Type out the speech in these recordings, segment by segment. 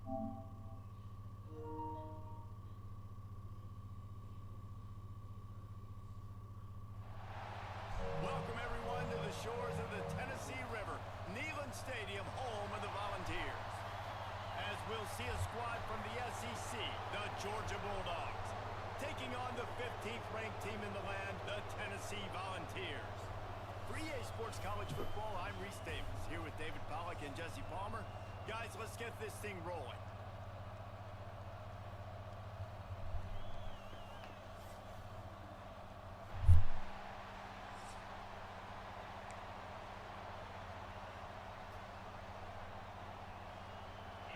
Welcome everyone to the shores of the Tennessee River, Neyland Stadium, home of the Volunteers. As we'll see a squad from the SEC, the Georgia Bulldogs, taking on the 15th ranked team in the land, the Tennessee Volunteers. For EA Sports College Football, I'm Reese Davis, here with David Pollack and Jesse Palmer. Guys, let's get this thing rolling.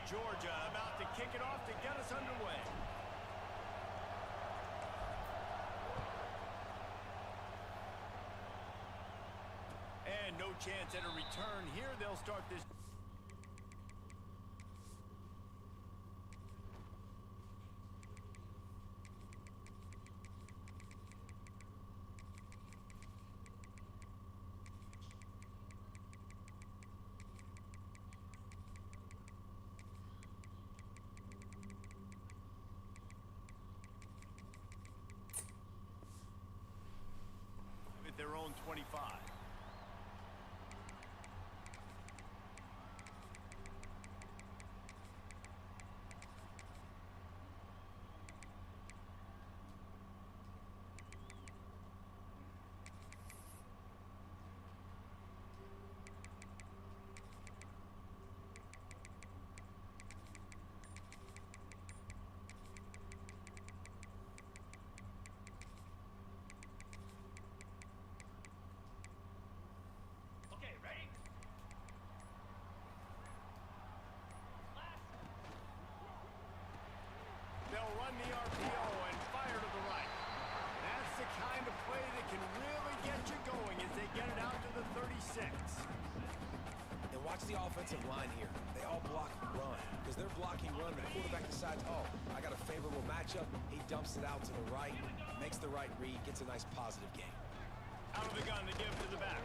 Georgia about to kick it off to get us underway. And no chance at a return here. They'll start this. At their own 25. Run the RPO and fire to the right. That's the kind of play that can really get you going as they get it out to the 36. And watch the offensive line here. They all block run. Because they're blocking run, the quarterback decides, oh, I got a favorable matchup. He dumps it out to the right, makes the right read, gets a nice positive gain. Out of the gun to give to the back.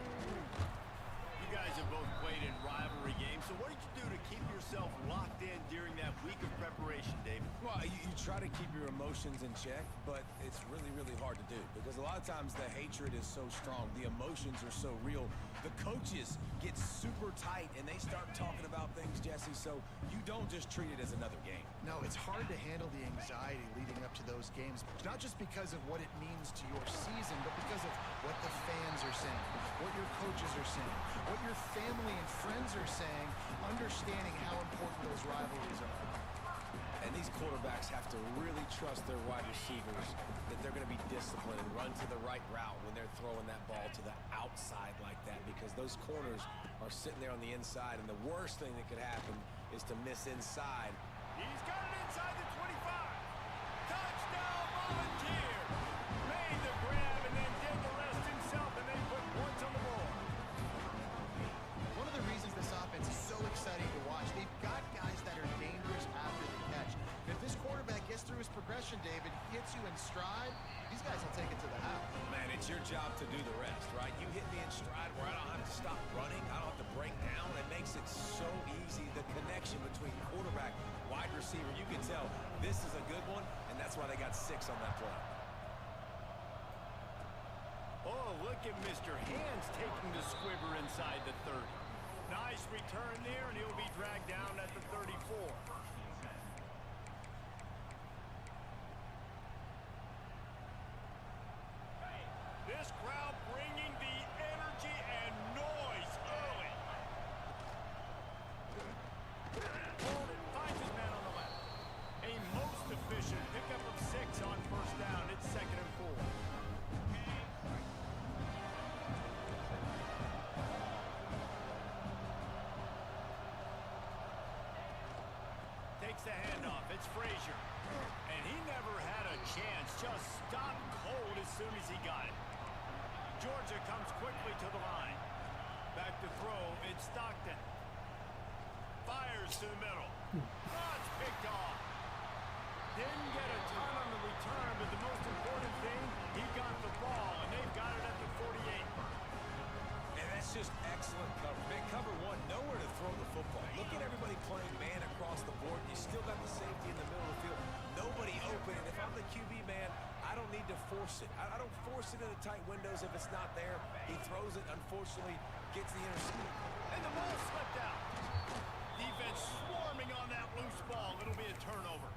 You guys have both played in rivalry games, so what did you do to keep yourself locked in during that week of preparation, David? Well, you try to keep your emotions in check, but it's really, really hard to do because a lot of times the hatred is so strong, the emotions are so real, the coaches get super tight and they start talking about things, Jesse, so you don't just treat it as another game. No, it's hard to handle the anxiety leading up to those games, not just because of what it means to your season, but because of what the fans are saying, what your coaches are saying, what your family and friends are saying, understanding how important those rivalries are. And these quarterbacks have to really trust their wide receivers that they're going to be disciplined and run to the right route when they're throwing that ball to the outside like that, because those corners are sitting there on the inside, and the worst thing that could happen is to miss inside. He's got it inside the 25. Touchdown, Volunteers! Made the grab and then did the rest himself, and they put points on the board. One of the reasons this offense is so exciting to watch, they've got guys that are dangerous after the catch. If this quarterback gets through his progression, David, hits you in stride, these guys will take it to the house. Man, it's your job to do the rest, right? You hit me in stride where I don't have to stop running, I don't have to break down. It makes it so easy, the connection between quarterback, wide receiver. You can tell this is a good one, and that's why they got 6 on that play. Oh, look at Mr. Hands taking the squibber inside the 30. Nice return there, and he'll be dragged down at the 34. This crowd bringing the energy and noise early. Bolden finds his man on the left. A most efficient pickup of 6 on first down. It's 2nd and 4. Takes the handoff. It's Frazier. And he never had a chance. Just stopped cold as soon as he got it. Georgia comes quickly to the line. Back to throw. It's Stockton. Fires to the middle. Oh, it's picked off. Didn't get a ton on the return, but the most important thing, he got the ball, and they've got it at the 48. And that's just excellent cover. Man, cover 1, nowhere to throw the football. Look at everybody playing man across the board. You still force it. I don't force it into tight windows if it's not there. He throws it, unfortunately, gets the interception. And the ball slipped out. Defense swarming on that loose ball. It'll be a turnover.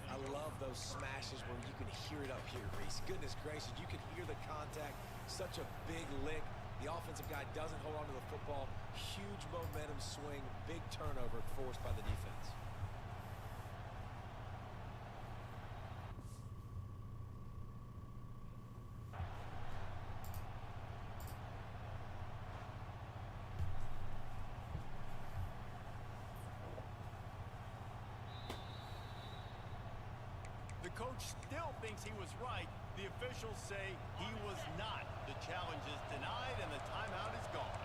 I love those smashes where you can hear it up here, Reese. Goodness gracious, you can hear the contact. Such a big lick. The offensive guy doesn't hold on to the football. Huge momentum swing. Big turnover forced by the defense. The coach still thinks he was right. The officials say he was not. The challenge is denied and the timeout is gone.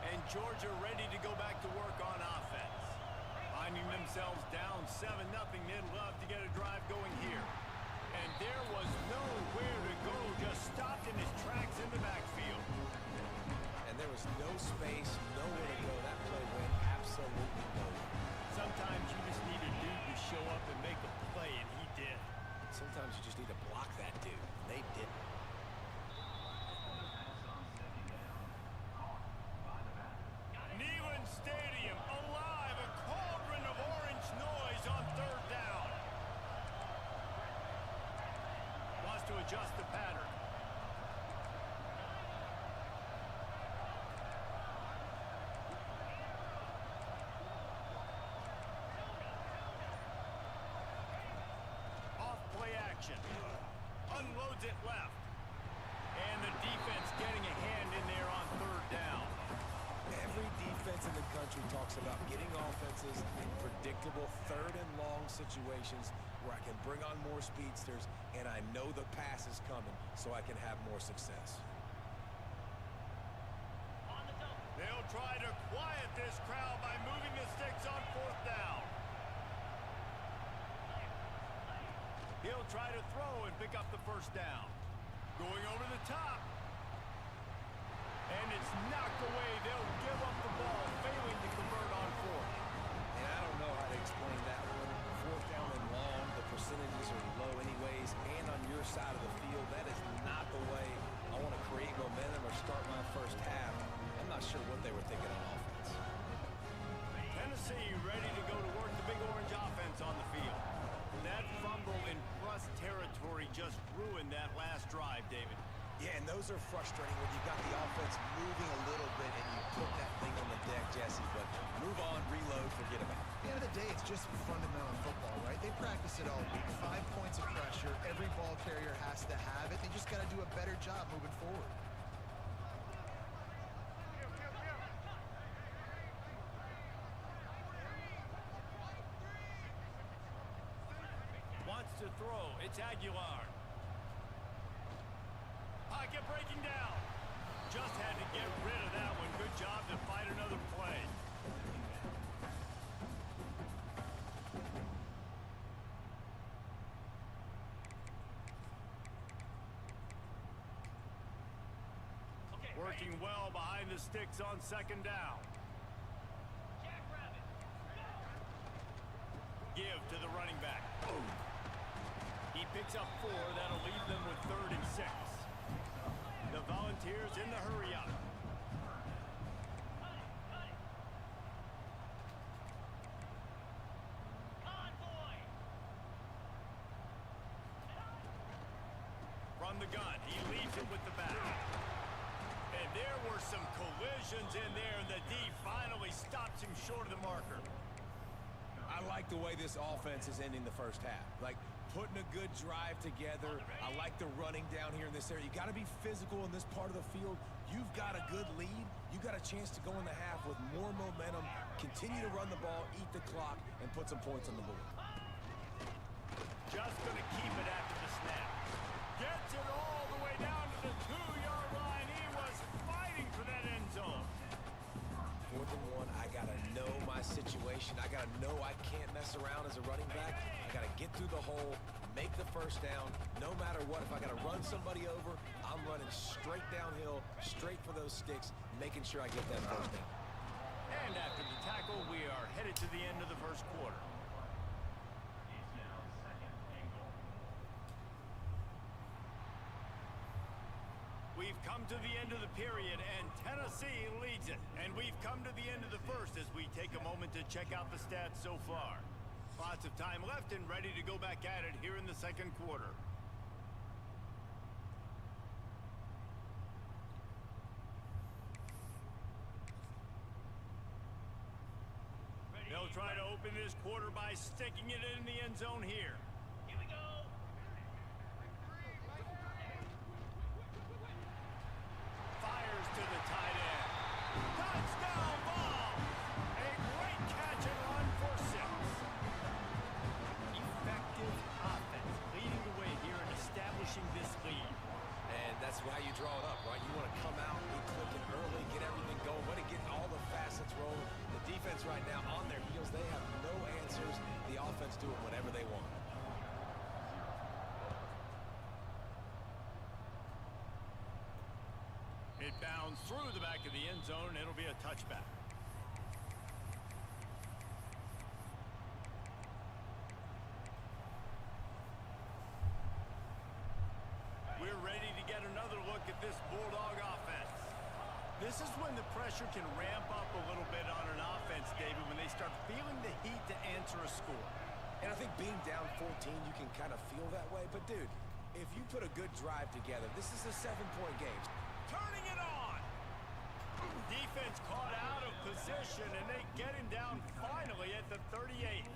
And Georgia ready to go back to work on offense. Finding themselves down 7-0, they'd love to get a drive going here. And there was nowhere to go, just stopped in his tracks in the backfield. And there was no space, nowhere to go. That play went absolutely nowhere. Sometimes you just need a dude to show up and make a play, and he did. Sometimes you just need to block that dude, and they didn't. Neyland Stadium alive, a cauldron of orange noise on third down. Wants to adjust the pattern. Off play action. Unloads it left. And the defense getting a hand in there on third down. Every defense in the country talks about getting offenses in predictable third and long situations where I can bring on more speedsters and I know the pass is coming so I can have more success. They'll try to quiet this crowd by moving the sticks on fourth down. He'll try to throw and pick up the first down. Going over the top. And it's knocked away. They'll give up the ball, failing to convert on fourth. And I don't know how to explain that one. Fourth down and long, the percentages are low anyways, and on your side of the field, that is not the way I want to create momentum or start my first half. I'm not sure what they were thinking on offense. Tennessee ready to go to work the Big Orange offense on the field. That fumble in plus territory just ruined that last drive, David. Yeah, and those are frustrating when you got the offense moving a little bit and you put that thing on the deck, Jesse. But move on, reload, forget about it. At the end of the day, it's just fundamental football, right? They practice it all week. 5 points of pressure. Every ball carrier has to have it. They just got to do a better job moving forward. Wants to throw. It's Aguilar. Pocket breaking down. Just had to get rid of that one. Good job to fight another play. Working well behind the sticks on second down. Give to the running back. He picks up 4. That'll leave them with 3rd and 6. The Volunteers in the hurry up. From the gun, he leaves it with the back. And there were some collisions in there, and the D finally stops him short of the marker. I like the way this offense is ending the first half. Like, putting a good drive together. I like the running down here in this area. You got to be physical in this part of the field. You've got a good lead. You got a chance to go in the half with more momentum, continue to run the ball, eat the clock, and put some points on the board. Just going to keep it after the snap. Gets it all the way down to the 2-yard line. He was fighting for that end zone. 4th and 1, I got to know my situation. I got to know I can't mess around as a running back. I got to get through the hole, make the first down. No matter what, if I got to run somebody over, I'm running straight downhill, straight for those sticks, making sure I get that first down. And after the tackle, we are headed to the end of the first quarter. We've come to the end of the period, and Tennessee leads it. And we've come to the end of the first as we take a moment to check out the stats so far. Lots of time left and ready to go back at it here in the second quarter. They'll try to open this quarter by sticking it in the end zone here. Here we go. Fires to the tight end. Touchdown ball. A great catch and run for 6. Effective offense leading the way here and establishing this lead. And that's why you draw it up, right? You want to come out, be clicking early, get everything going, want to get all the facets rolling. The defense right now on their heels, they have no answers. The offense doing whatever they want. It bounds through the back of the end zone, and it'll be a touchback. We're ready to get another look at this Bulldog offense. This is when the pressure can ramp up a little bit on an offense, David, when they start feeling the heat to answer a score. And I think being down 14, you can kind of feel that way. But, dude, if you put a good drive together, this is a 7-point game. Turning it on. Defense caught out of position, and they get him down finally at the 38.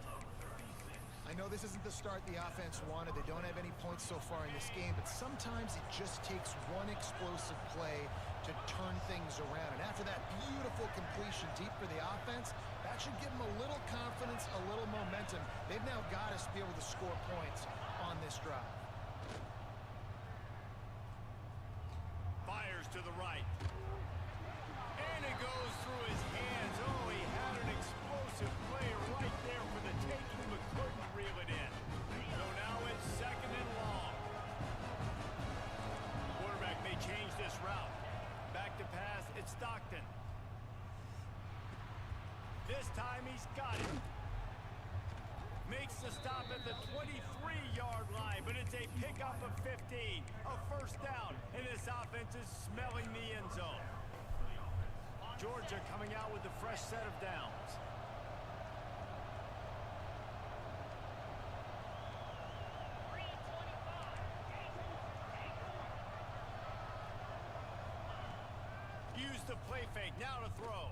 I know this isn't the start the offense wanted. They don't have any points so far in this game, but sometimes it just takes one explosive play to turn things around. And after that beautiful completion deep for the offense, that should give them a little confidence, a little momentum. They've now got to be able to score points on this drive. Fires to the right. And it goes through his hands. Oh, he had an explosive play right there for the taking, but couldn't reel it in. So now it's second and long. Quarterback may change this route. Back to pass, it's Stockton. This time he's got it. Makes the stop at the 23-yard line, but it's a pickup of 15. A first down, and this offense is smelling the end zone. Georgia coming out with a fresh set of downs. Use the play fake, now to throw.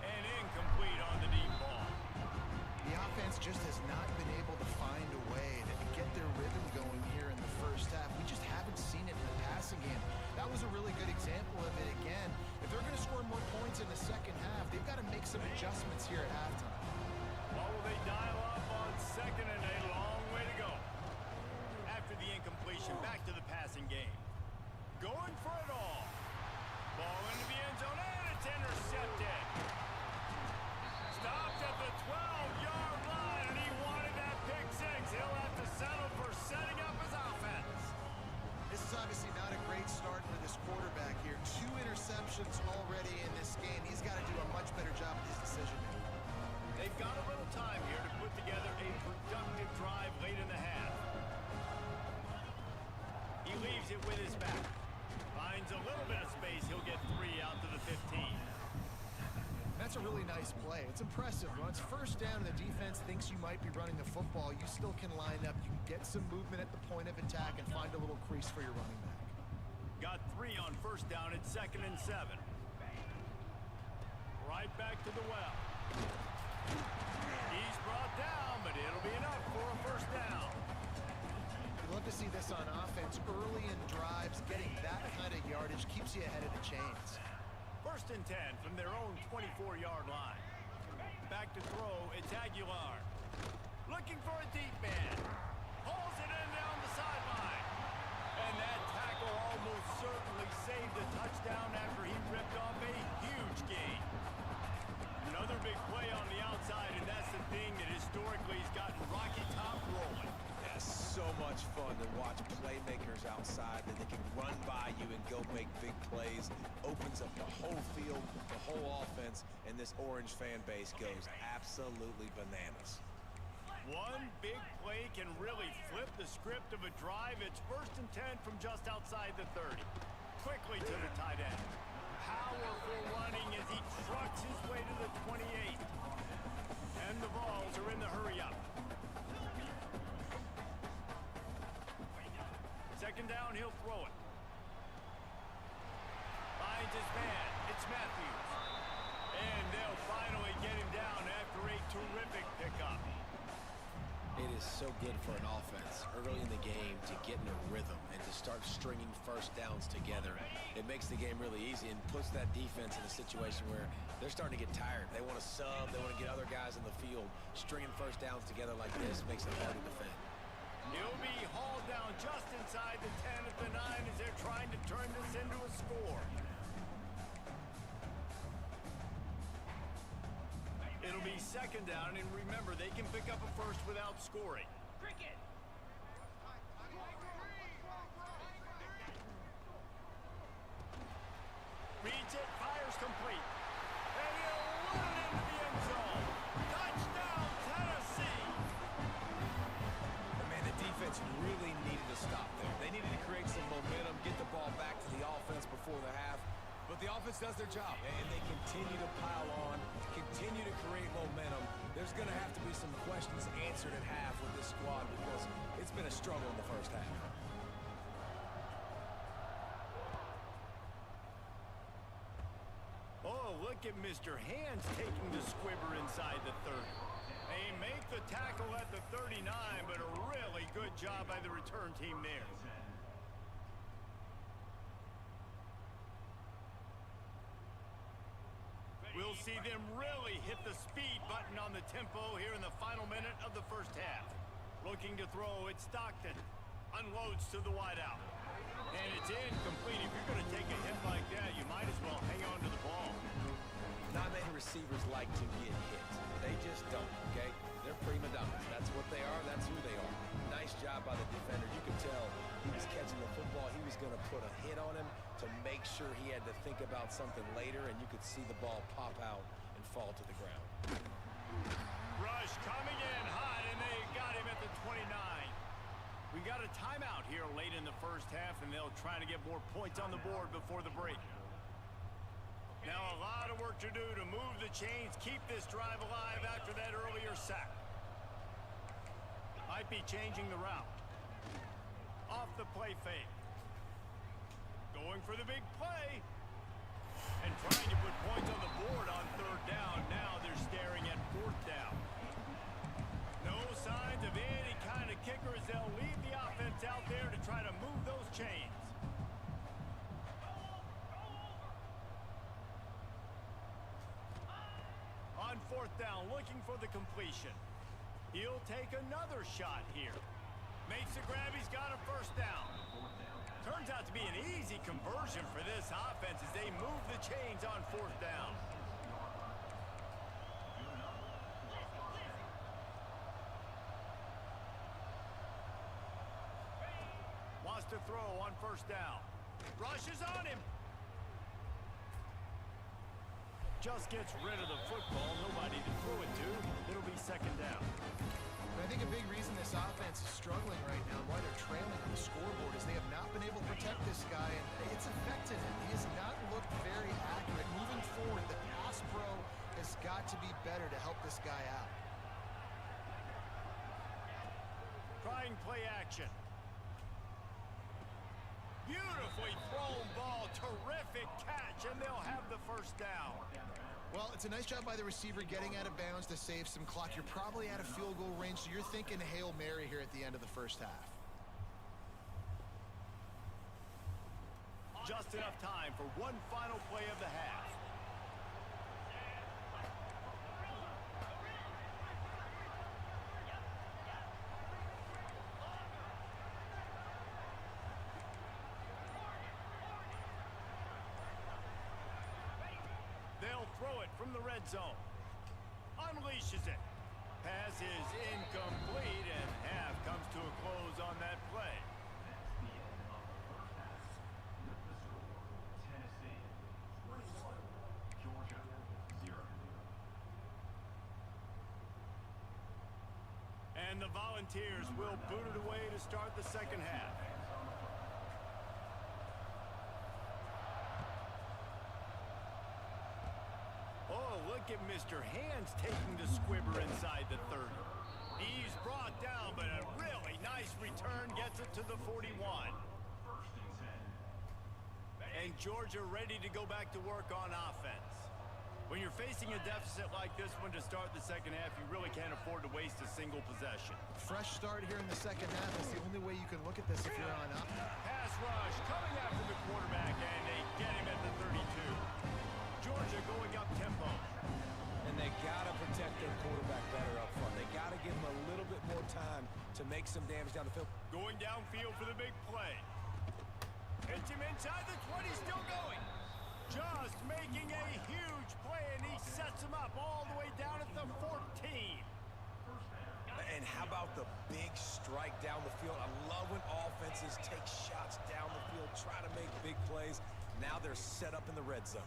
And incomplete on the deep ball. The offense just has not been able to find a way to get their rhythm going here in the first half. We just haven't seen it in the passing game. That was a really good example of it again. If they're going to score more points in the second half, they've got to make some adjustments here at halftime. What will they dial up on second and a long way to go? After the incompletion, back to the passing game. Going for it all. Ball into the end zone, and it's intercepted. Stopped at the 12-yard line, and he wanted that pick 6. He'll have to settle for setting up his offense. This is obviously not a great start for this quarterback here. 2 interceptions already in this game. He's got to do a much better job with his decision-making. They've got a little time here to put together a productive drive late in the half. He leaves it with his back. Finds a little bit of space. He'll get 3 out to the 15. That's a really nice play. It's impressive. When it's first down and the defense thinks you might be running the football, you still can line up. You can get some movement at the point of attack and find a little crease for your running back. Got 3 on first down at 2nd and 7. Right back to the well. He's brought down, but it'll be enough for a first down. You love to see this on offense early in drives. Getting that kind of yardage keeps you ahead of the chains. 1st and 10 from their own 24-yard line. Back to throw, it's Aguilar. Looking for a deep man. Pulls it in down the sideline. And that tackle almost certainly saved a touchdown after he ripped off a huge gain. Another big play on the outside, and that's the thing that historically has gotten Rocky Top rolling. That's so much fun to watch playmakers outside that they can run by you and go make big plays. Opens up the whole field, the whole offense, and this Orange fan base goes absolutely bananas. One big play can really flip the script of a drive. It's 1st and 10 from just outside the 30. Quickly to the tight end. Powerful running as he trucks his way to the 28. And the balls are in the hurry up. 2nd down, he'll throw it. Finds his man. It's Matthews. And they'll finally get him down after a terrific pickup. It is so good for an offense early in the game to get in a rhythm and to start stringing 1st downs together. It makes the game really easy and puts that defense in a situation where they're starting to get tired. They want to sub. They want to get other guys in the field. Stringing 1st downs together like this makes it hard to defend. He'll be hauled down just inside the 10 at the 9 as they're trying to turn this into a score. It'll be 2nd down, and remember, they can pick up a 1st without scoring. Cricket. Reads it, fires complete. And he'll run it into the end zone. Touchdown, Tennessee! Man, the defense really needed to stop there. They needed to create some momentum, get the ball back to the offense before the half. But the offense does their job, and they continue to pile on, continue to create momentum. There's going to have to be some questions answered at half with this squad because it's been a struggle in the 1st half. Oh, look at Mr. Hands taking the squibber inside the 30. They make the tackle at the 39, but a really good job by the return team there. We'll see them really hit the speed button on the tempo here in the final minute of the 1st half. Looking to throw, it's Stockton. Unloads to the wideout. And it's incomplete. If you're going to take a hit like that, you might as well hang on to the ball. Not many receivers like to get hit. They just don't, okay? They're prima donnas. That's what they are. That's who they are. Nice job by the defender. You could tell he was catching the football. He was going to put a hit on him to make sure he had to think about something later, and you could see the ball pop out and fall to the ground. Rush coming in hot, and they got him at the 29. We got a timeout here late in the 1st half, and they'll try to get more points on the board before the break. Now a lot of work to do to move the chains, keep this drive alive after that earlier sack. Might be changing the route. Off the play fake. Going for the big play. And trying to put points on the board on 3rd down. Now they're staring at 4th down. No signs of any kind of kicker as they'll leave the offense out there to try to move those chains. On 4th down, looking for the completion. He'll take another shot here. Makes the grab, he's got a 1st down. Turns out to be an easy conversion for this offense as they move the chains on 4th down. Wants to throw on 1st down. Rushes on him. Just gets rid of the football. Nobody to throw it to. It'll be 2nd down. But I think a big reason this offense is struggling right now and why they're trailing on the scoreboard is they have not been able to protect this guy, and it's affected him. He has not looked very accurate. Moving forward, the pass pro has got to be better to help this guy out. Trying play action. Beautifully thrown ball. Terrific catch, and they'll have the 1st down. Well, it's a nice job by the receiver getting out of bounds to save some clock. You're probably out of field goal range, so you're thinking Hail Mary here at the end of the 1st half. Just enough time for one final play of the half. They'll throw it from the red zone. Unleashes it. Pass is incomplete, and half comes to a close on that play. And the Volunteers will boot it away to start the second half. Oh, look at Mr. Hands taking the squibber inside the 30. He's brought down, but a really nice return gets it to the 41. And Georgia ready to go back to work on offense. When you're facing a deficit like this one to start the second half, you really can't afford to waste a single possession. Fresh start here in the second half. That's the only way you can look at this if you're on up. Pass rush coming after the quarterback, and they get him at the 32. Georgia going up tempo. And they got to protect their quarterback better up front. They got to give him a little bit more time to make some damage down the field. Going downfield for the big play. Hits him inside the 20, still going. Just making a huge play, and he sets him up all the way down at the 14. And how about the big strike down the field? I love when offenses take shots down the field, try to make big plays. Now they're set up in the red zone.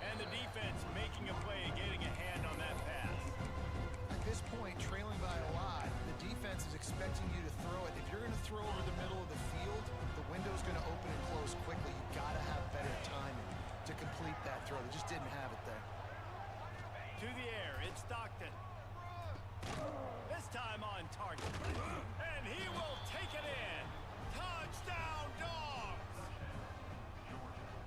And the defense making a play and getting a hand on that pass. At this point, trailing by a lot, the defense is expecting you to throw it. If you're going to throw over the middle of the field, the window's going to open and close quickly. You've got to have better timing to complete that throw. They just didn't have it there. To the air, it's Stockton. This time on target. And he will take it in. Touchdown, Dogs!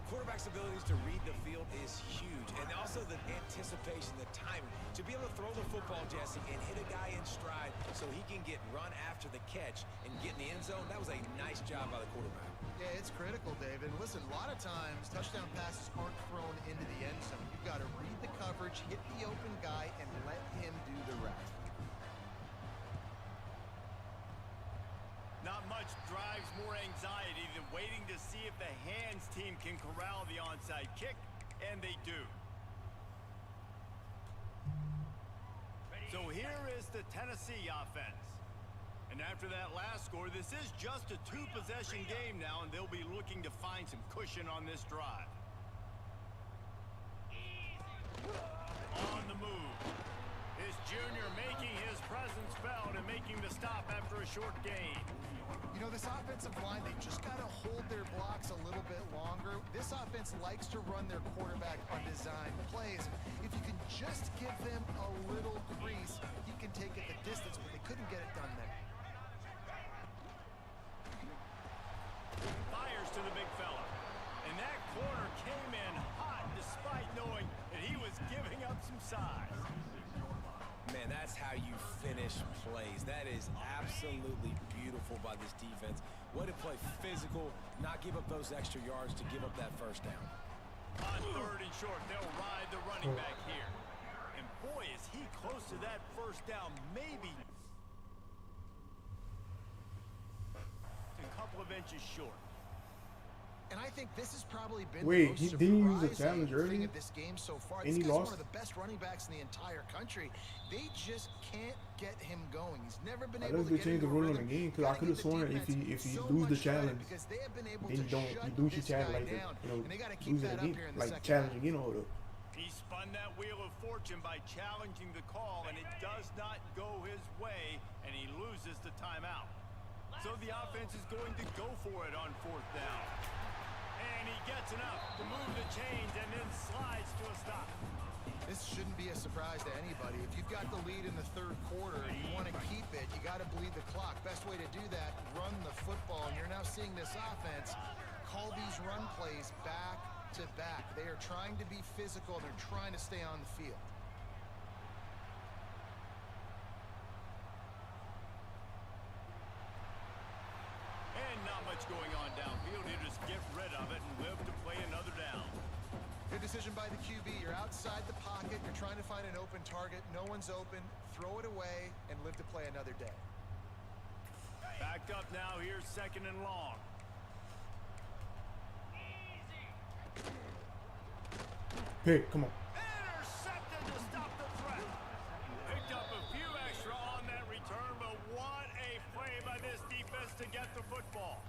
Quarterback's abilities to read the field is huge. And also the anticipation, the timing. To be able to throw the football, Jesse, and hit a guy in stride so he can get run after the catch and get in the end zone, that was a nice job by the quarterback. Yeah, it's critical, David. And listen, a lot of times, touchdown passes aren't thrown into the end zone. You've got to read the coverage, hit the open guy, and let him do the rest. Not much drives more anxiety than waiting to see if the Hands team can corral the onside kick, and they do. So here is the Tennessee offense. And after that last score, this is just a two-possession game now, and they'll be looking to find some cushion on this drive. On the move. His junior making his presence felt and making the stop after a short gain. You know, this offensive line, they just got to hold their blocks a little bit longer. This offense likes to run their quarterback on design plays. If you can just give them a little crease, he can take it the distance, but they couldn't get it done there. Fires to the big fella. And that corner came in hot despite knowing that he was giving up some size. Man, that's how you finish plays. That is absolutely beautiful by this defense. Way to play physical, not give up those extra yards to give up that first down. On third and short, they'll ride the running back here. And boy, is he close to that first down, maybe a couple of inches short. And I think this has probably been Wait, the most didn't he use a surprising challenge earlier? thing of this game so far. And This he guy's lost? one of the best running backs in the entire country. They just can't get him going. He's never been I able love to they get changed into the a rule on rhythm. the game because I Gotta could have give the sworn if defense he so lose the much credit challenge, because they have been able then to you don't shut you lose your this challenge guy like that, down. you know, And they got to keep lose it that up again, here in the like second challenge half. again or the. He spun that wheel of fortune by challenging the call, and it does not go his way, and he loses the timeout. So the offense is going to go for it on fourth down. And he gets enough to move the chains and then slides to a stop. This shouldn't be a surprise to anybody. If you've got the lead in the third quarter and you want to keep it, you got to bleed the clock. Best way to do that, run the football. And you're now seeing this offense call these run plays back to back. They are trying to be physical. They're trying to stay on the field. And not much going on downfield. You just get rid of it and live to play another down. Good decision by the QB. You're outside the pocket. You're trying to find an open target. No one's open. Throw it away and live to play another day. Backed up now. Here's second and long. Pick, come on. Intercepted to stop the threat. Picked up a few extra on that return, but what a play by this defense to get the football.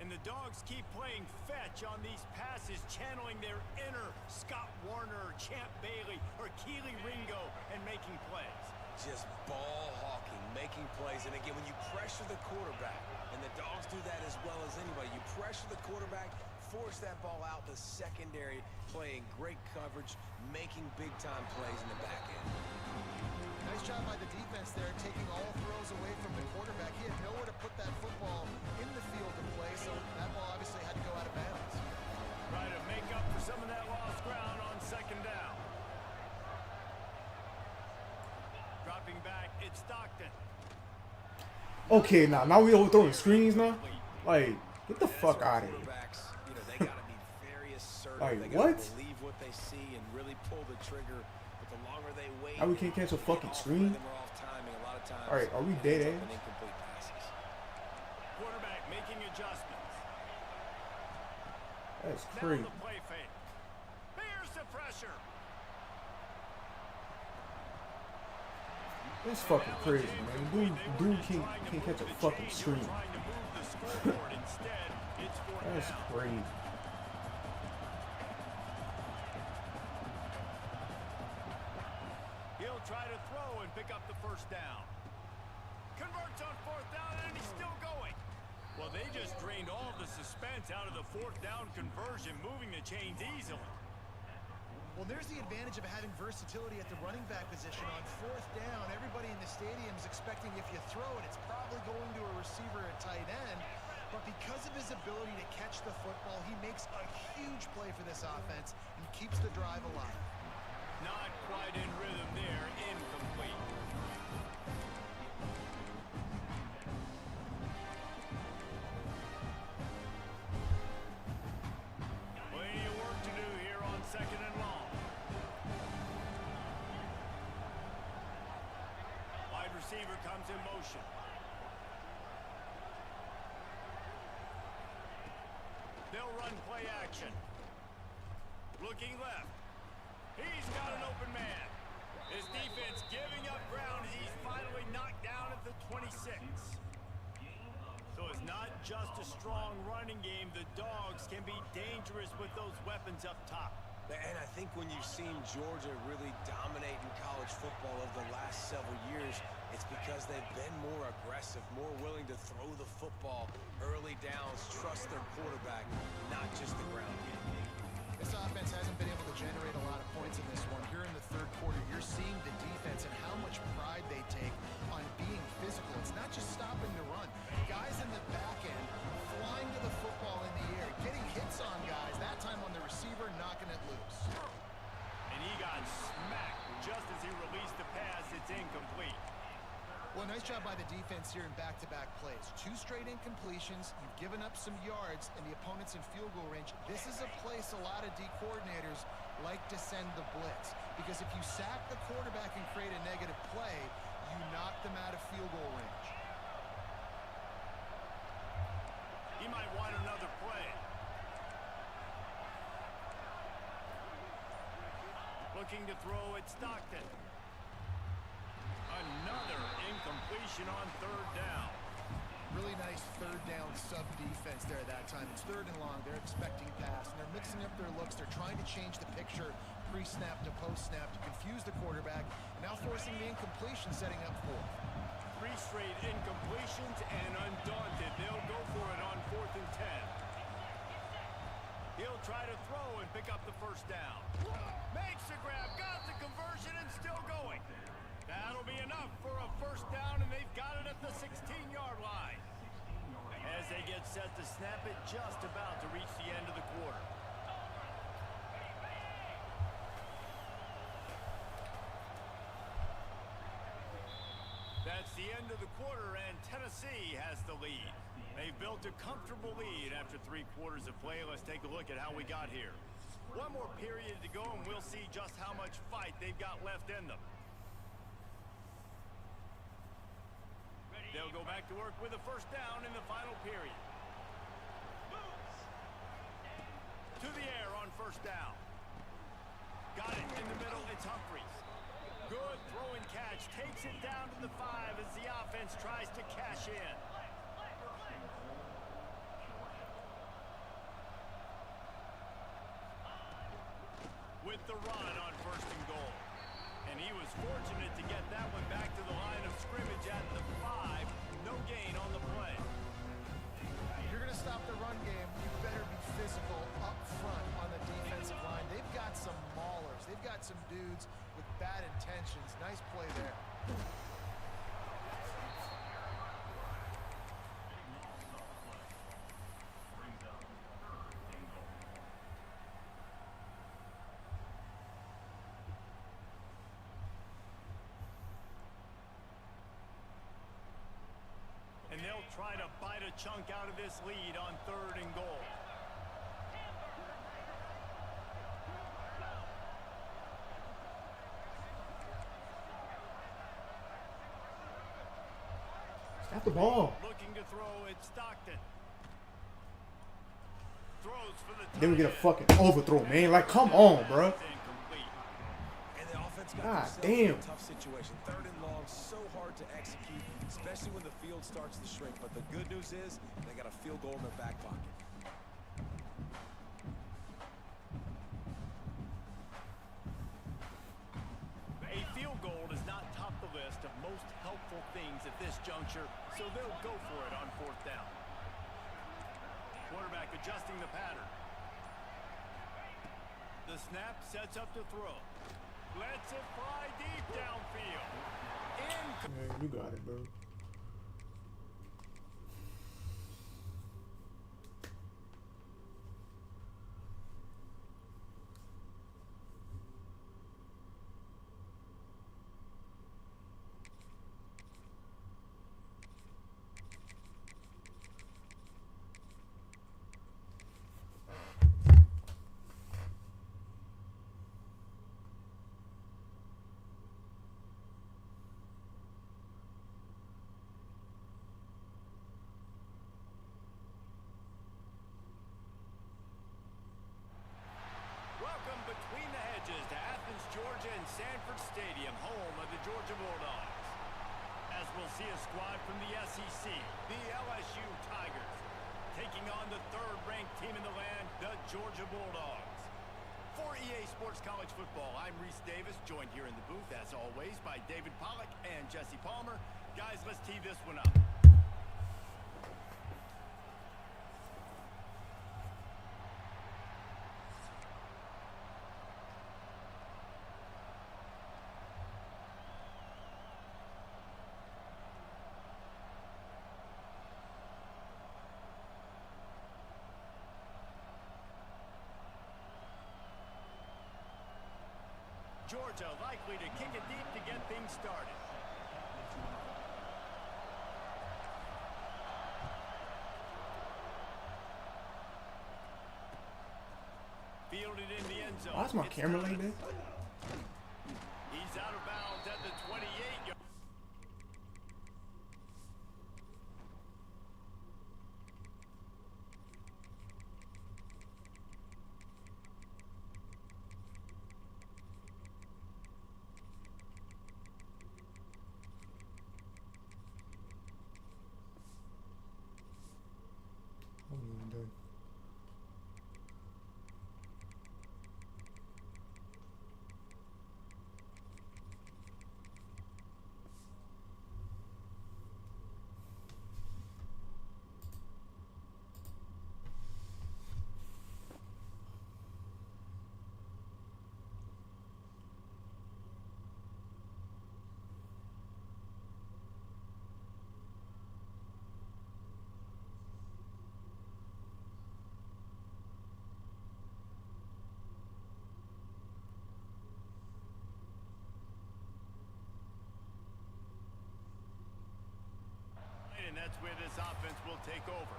And the Dogs keep playing fetch on these passes, channeling their inner Scott Warner, Champ Bailey, or Keely Ringo, and making plays. just ball hawking, making plays. And again, when you pressure the quarterback, and the Dogs do that as well as anybody, you pressure the quarterback, force that ball out, the secondary playing great coverage, making big-time plays in the back end. Nice job by the defense there, taking all throws away from the quarterback. He had nowhere to put that football in the field to play, so that ball obviously had to go out of bounds. Try to make up for some of that lost ground on second down. Dropping back, it's Stockton. Okay, now we overthrowing screens now. Like, get the fuck out of here. You know, they gotta be very assertive. Like, they gotta what? believe what they see and really pull the trigger. But the longer they wait, How we can't catch a fucking screen? All right, are we dead end? Quarterback making adjustments. That's Now crazy. the play fake. Here's the pressure. That's fucking crazy, man. Dude can't catch a fucking screen. Trying to move the scoreboard. Instead, it's fourth That's down. crazy. He'll try to throw and pick up the first down. Converts on fourth down, and he's still going. Well, they just drained all the suspense out of the fourth down conversion, moving the chains easily. Well, there's the advantage of having versatility at the running back position. On fourth down, everybody in the stadium is expecting if you throw it, it's probably going to a receiver at tight end. But because of his ability to catch the football, he makes a huge play for this offense and keeps the drive alive. Not quite in rhythm there, incomplete. Plenty of work to do here on second and long. Wide receiver comes in motion. They'll run play action. Looking left. He's got an open man. His defense giving up ground as he's finally knocked down at the 26. So it's not just a strong running game. The Dogs can be dangerous with those weapons up top. And I think when you've seen Georgia really dominate in college football over the last several years, it's because they've been more aggressive, more willing to throw the football early downs, trust their quarterback, not just the ground game. This offense hasn't been able to generate a lot of points in this one. Here in the third quarter, you're seeing the defense and how much pride they take on being physical. It's not just stopping the run. Guys in the back end flying to the football in the air, getting hits on guys, that time on the receiver, knocking it loose. And he got smacked just as he released the pass. It's incomplete. Well, nice job by the defense here in back-to-back plays. 2 straight incompletions. You've given up some yards, and the opponent's in field goal range. This is a place a lot of D coordinators like to send the blitz, because if you sack the quarterback and create a negative play, you knock them out of field goal range. He might want another play. Looking to throw at Stockton. Another incompletion on third down. Really nice third down sub-defense there that time. It's third and long. They're expecting pass, and they're mixing up their looks. They're trying to change the picture pre-snap to post-snap to confuse the quarterback, and now forcing the incompletion, setting up fourth. 3 straight incompletions, and undaunted, they'll go for it on 4th and 10. He'll try to throw and pick up the first down. Makes the grab, got the conversion, and still going. That'll be enough for a first down, and they've got it at the 16-yard line. As they get set to snap it, just about to reach the end of the quarter. That's the end of the quarter, and Tennessee has the lead. They've built a comfortable lead after 3 quarters of play. Let's take a look at how we got here. One more period to go, and we'll see just how much fight they've got left in them. They'll go back to work with a first down in the final period. To the air on first down. Got it in the middle, it's Humphries. Good throw and catch, takes it down to the 5 as the offense tries to cash in. With the run on 1st and goal. And he was fortunate to get that one back try to bite a chunk out of this lead on 3rd and goal. Snap the ball. Looking to throw it, Stockton. Throws for the Then we get a fucking overthrow, man. Like, come on, bro. And the offense got God themselves in damn. a tough situation. 3rd and long, so hard to execute, especially when the field starts to shrink. But the good news is they got a field goal in their back pocket. A field goal does not top the list of most helpful things at this juncture, so they'll go for it on 4th down. Quarterback adjusting the pattern. The snap sets up to throw. Lets it fly deep downfield. Man, you got it, bro. Welcome between the hedges to Athens, Georgia and Sanford Stadium, home of the Georgia Bulldogs. As we'll see a squad from the SEC, the LSU Tigers, taking on the 3rd-ranked team in the land, the Georgia Bulldogs. For EA Sports College Football, I'm Reese Davis, joined here in the booth, as always, by David Pollack and Jesse Palmer. Guys, let's tee this one up. Georgia likely to kick it deep to get things started. Fielded in the end zone. Why is my camera like that? He's out of bounds at the 28-yard. What are you even doing? And that's where this offense will take over.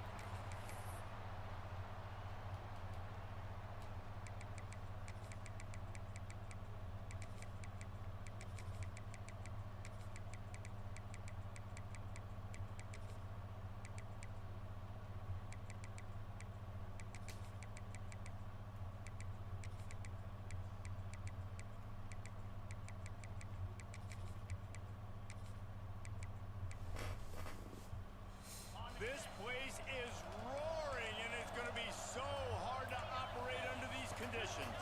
This place is roaring, and it's going to be so hard to operate under these conditions.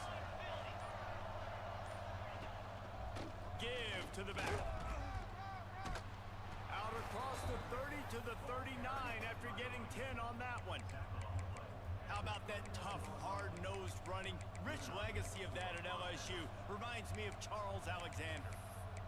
Give to the back. Out across the 30 to the 39 after getting 10 on that one. How about that tough, hard-nosed running? Rich legacy of that at LSU. Reminds me of Charles Alexander.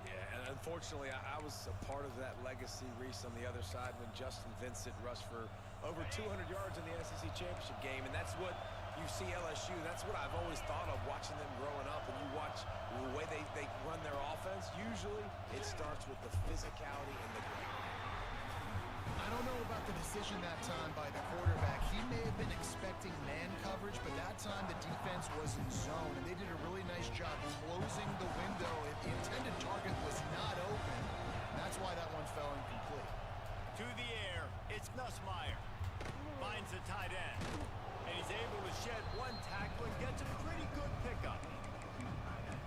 Yeah, and unfortunately, I was a part of that legacy, Reese, on the other side when Justin Vincent rushed for over 200 yards in the SEC Championship game, and that's what you see LSU. That's what I've always thought of watching them growing up, and you watch the way they run their offense. Usually, it starts with the physicality and the grit. I don't know about the decision that time by the quarterback. He may have been expecting man coverage, but that time the defense was in zone, and they did a really nice job closing the window. The intended target was not open. That's why that one fell incomplete. To the air, it's Nussmeier. Finds the tight end. And he's able to shed one tackle and gets a pretty good pickup.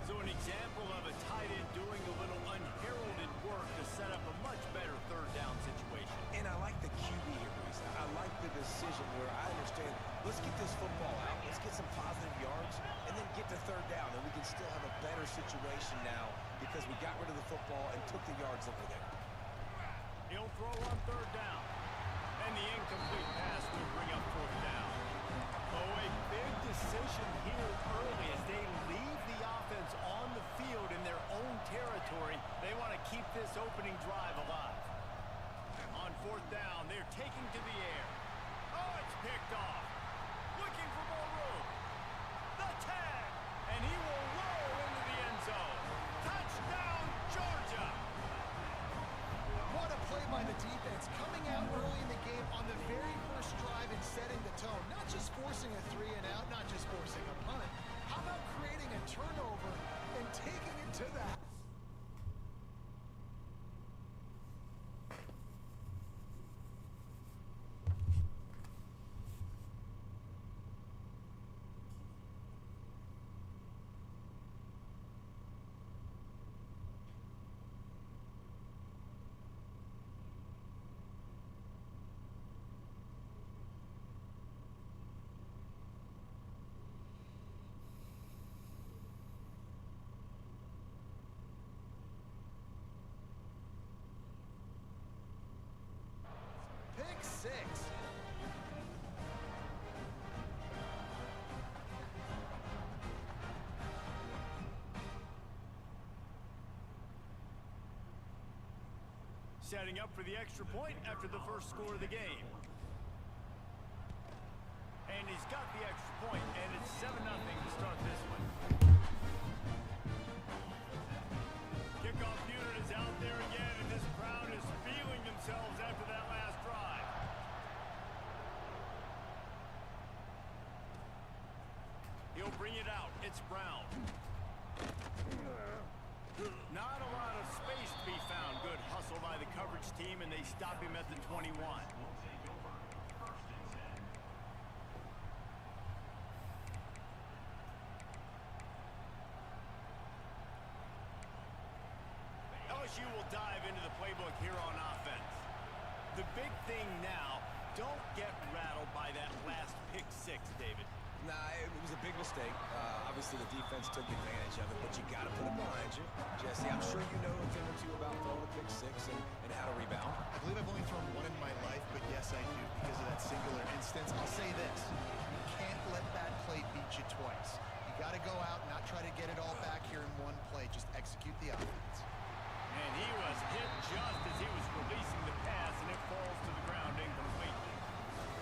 So an example of a tight end doing a little unheralded work to set up a much better third down situation. And I like the QB here, Reese. I like the decision where I understand, let's get this football out, let's get some positive yards, and then get to third down, and we can still have a better situation now because we got rid of the football and took the yards that were there. He'll throw on third down. And the incomplete pass will bring up fourth down. Oh, a big decision here early as they leave the offense on the field in their own territory. They want to keep this opening drive alive. On fourth down, they're taking to the air. Oh, it's picked off. Looking for more room. The tag. And he will roll into the end zone. Touchdown, Georgia. What a play by the defense, coming out early in the game on the very first drive and setting the tone. Not just forcing a 3 and out, not just forcing a punt. How about creating a turnover and taking it to that? Pick 6. Setting up for the extra point after the first score of the game. And he's got the extra point, and it's 7-0 to start this one. Kickoff unit is out there again, and this crowd is feeling themselves after that last drive. He'll bring it out. It's Brown. Not a lot of space to be found. Good hustle by the coverage team, and they stop him at the 21. LSU will dive into the playbook here on offense. The big thing now, don't get rattled by that last pick 6, David. Nah, it was a big mistake. Obviously, the defense took advantage of it, but you got to put it behind you. Jesse, I'm sure you know a thing or two about throwing a pick 6 and how to rebound. I believe I've only thrown one in my life, but yes, I do because of that singular instance. I'll say this. You can't let that play beat you twice. You got to go out, not try to get it all back here in one play. Just execute the offense. And he was hit just as he was releasing the pass, and it falls to the ground incomplete.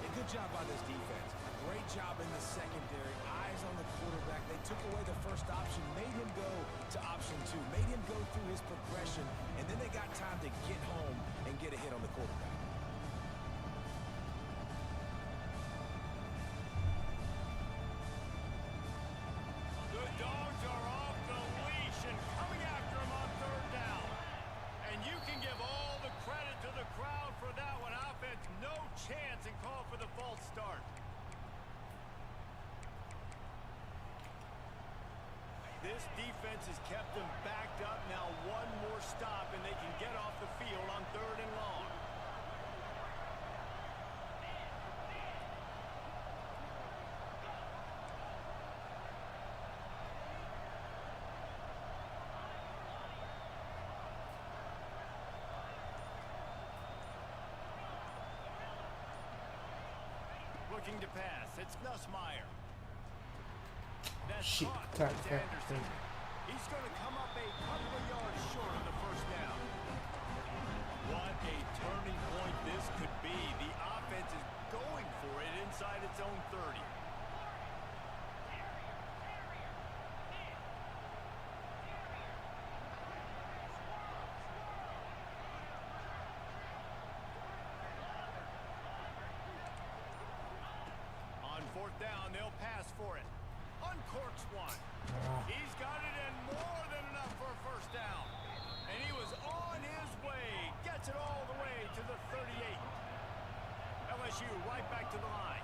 A good job by this defense. Great job in the secondary. Eyes on the quarterback. They took away the first option, made him go to option 2, made him go through his progression, and then they got time to get home and get a hit on the quarterback. The Dogs are off the leash and coming after him on third down. And you can give all the credit to the crowd for that one. Offense, no chance, and call for the false start. This defense has kept them backed up. Now one more stop, and they can get off the field on third and long. Looking to pass. It's Nussmeier. That's Shit, caught. tap, It's tap, Anderson. tap. He's going to come up a couple of yards short of the first down. What a turning point this could be. The offense is going for it inside its own 30. corks one. He's got it in more than enough for a first down. And he was on his way. Gets it all the way to the 38. LSU right back to the line.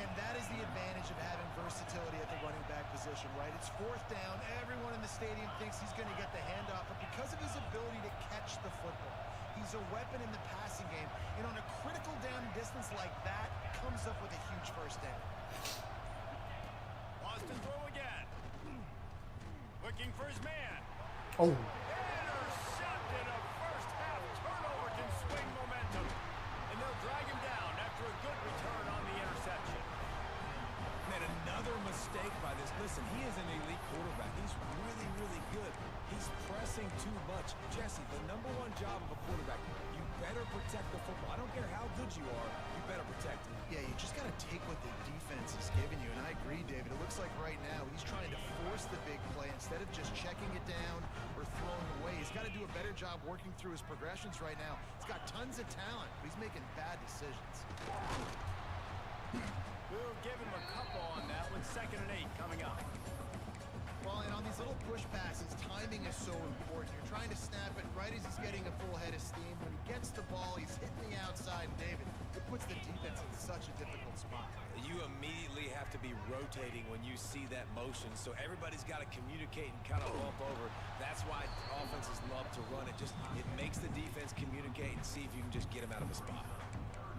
And that is the advantage of having versatility at the running back position, right? It's fourth down. Everyone in the stadium thinks he's going to get the handoff, but because of his ability to catch the football, he's a weapon in the passing game. And on a critical down distance like that, comes up with a huge first down. Wants to throw again. Looking for his man. Oh. Intercepted. A first half turnover can swing momentum. And they'll drag him down after a good return on the interception. Man, another mistake by this. Listen, he is an elite quarterback. He's really, really good. He's pressing too much. Jesse, the number one job of a quarterback, you better protect the football. I don't care how good you are, you better protect it. Yeah, you just got to take what the defense is giving you, and I agree, David. It looks like right now he's trying to force the big play instead of just checking it down or throwing away. He's got to do a better job working through his progressions right now. He's got tons of talent, but he's making bad decisions. We'll give him a couple on that one. 2nd and 8 coming up. Well, and on these little push passes, timing is so important. You're trying to snap it right as he's getting a full head of steam. When he gets the ball, he's hitting the outside. David, it puts the defense in such a difficult spot. You immediately have to be rotating when you see that motion, so everybody's got to communicate and kind of bump over. That's why offenses love to run it. It makes the defense communicate and see if you can just get him out of a spot.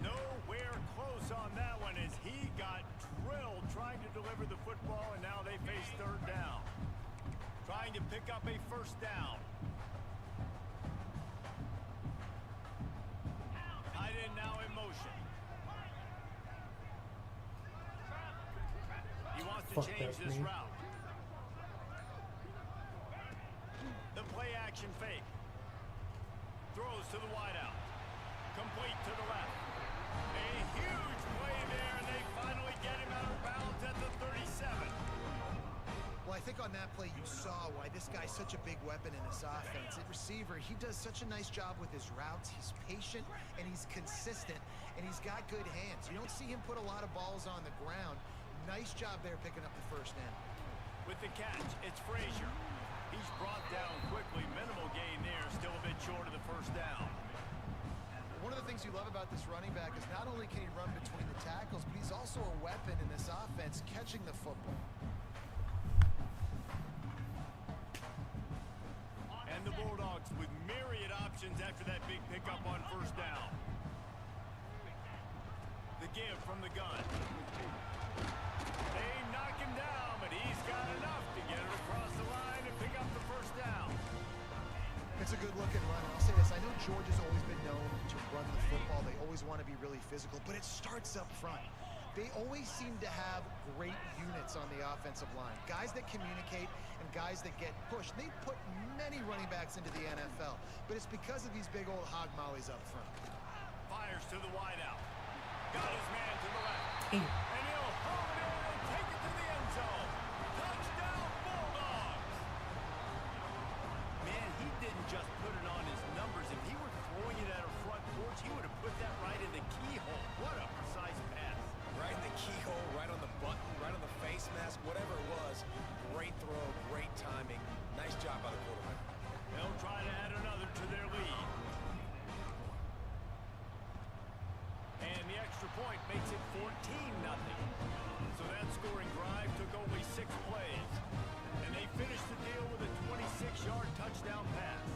Nowhere close on that one as he got drilled trying to deliver the football, and now they face 3rd down. Trying to pick up a first down. Tight end now in motion. He wants to change this route. The play action fake. Throws to the wideout. Complete to the left. A huge play there, and they finally get him out of bounds at the 37. Well, I think on that play you saw why this guy's such a big weapon in this offense. At receiver, he does such a nice job with his routes. He's patient, and he's consistent, and he's got good hands. You don't see him put a lot of balls on the ground. Nice job there picking up the first down. With the catch, it's Frazier. He's brought down quickly. Minimal gain there, still a bit short of the first down. One of the things you love about this running back is not only can he run between the tackles, but he's also a weapon in this offense catching the football. And the Bulldogs with myriad options after that big pickup on first down. The give from the gun. They knock him down, but he's got enough to get it across the line and pick up the first down. It's a good-looking run. I'll say this. I know Georgia's always been known to run the football. They always want to be really physical, but it starts up front. They always seem to have great units on the offensive line. Guys that communicate and guys that get pushed. They put many running backs into the NFL, but it's because of these big old hog mollies up front. Fires to the wideout. Got his man to the left. And he'll hold it in and take it to the end zone. Touchdown, Bulldogs! Man, he didn't just put it on his numbers. If he were throwing it at a front porch, he would have put that right in the keyhole. What a precise pass. Right in the keyhole, right on the button, right on the face mask, whatever it was. Great throw, great timing. Nice job by the quarterback. They'll try to add another to their lead. And the extra point makes it 14-0. So that scoring drive took only 6 plays. And they finished the deal with a 26-yard touchdown pass.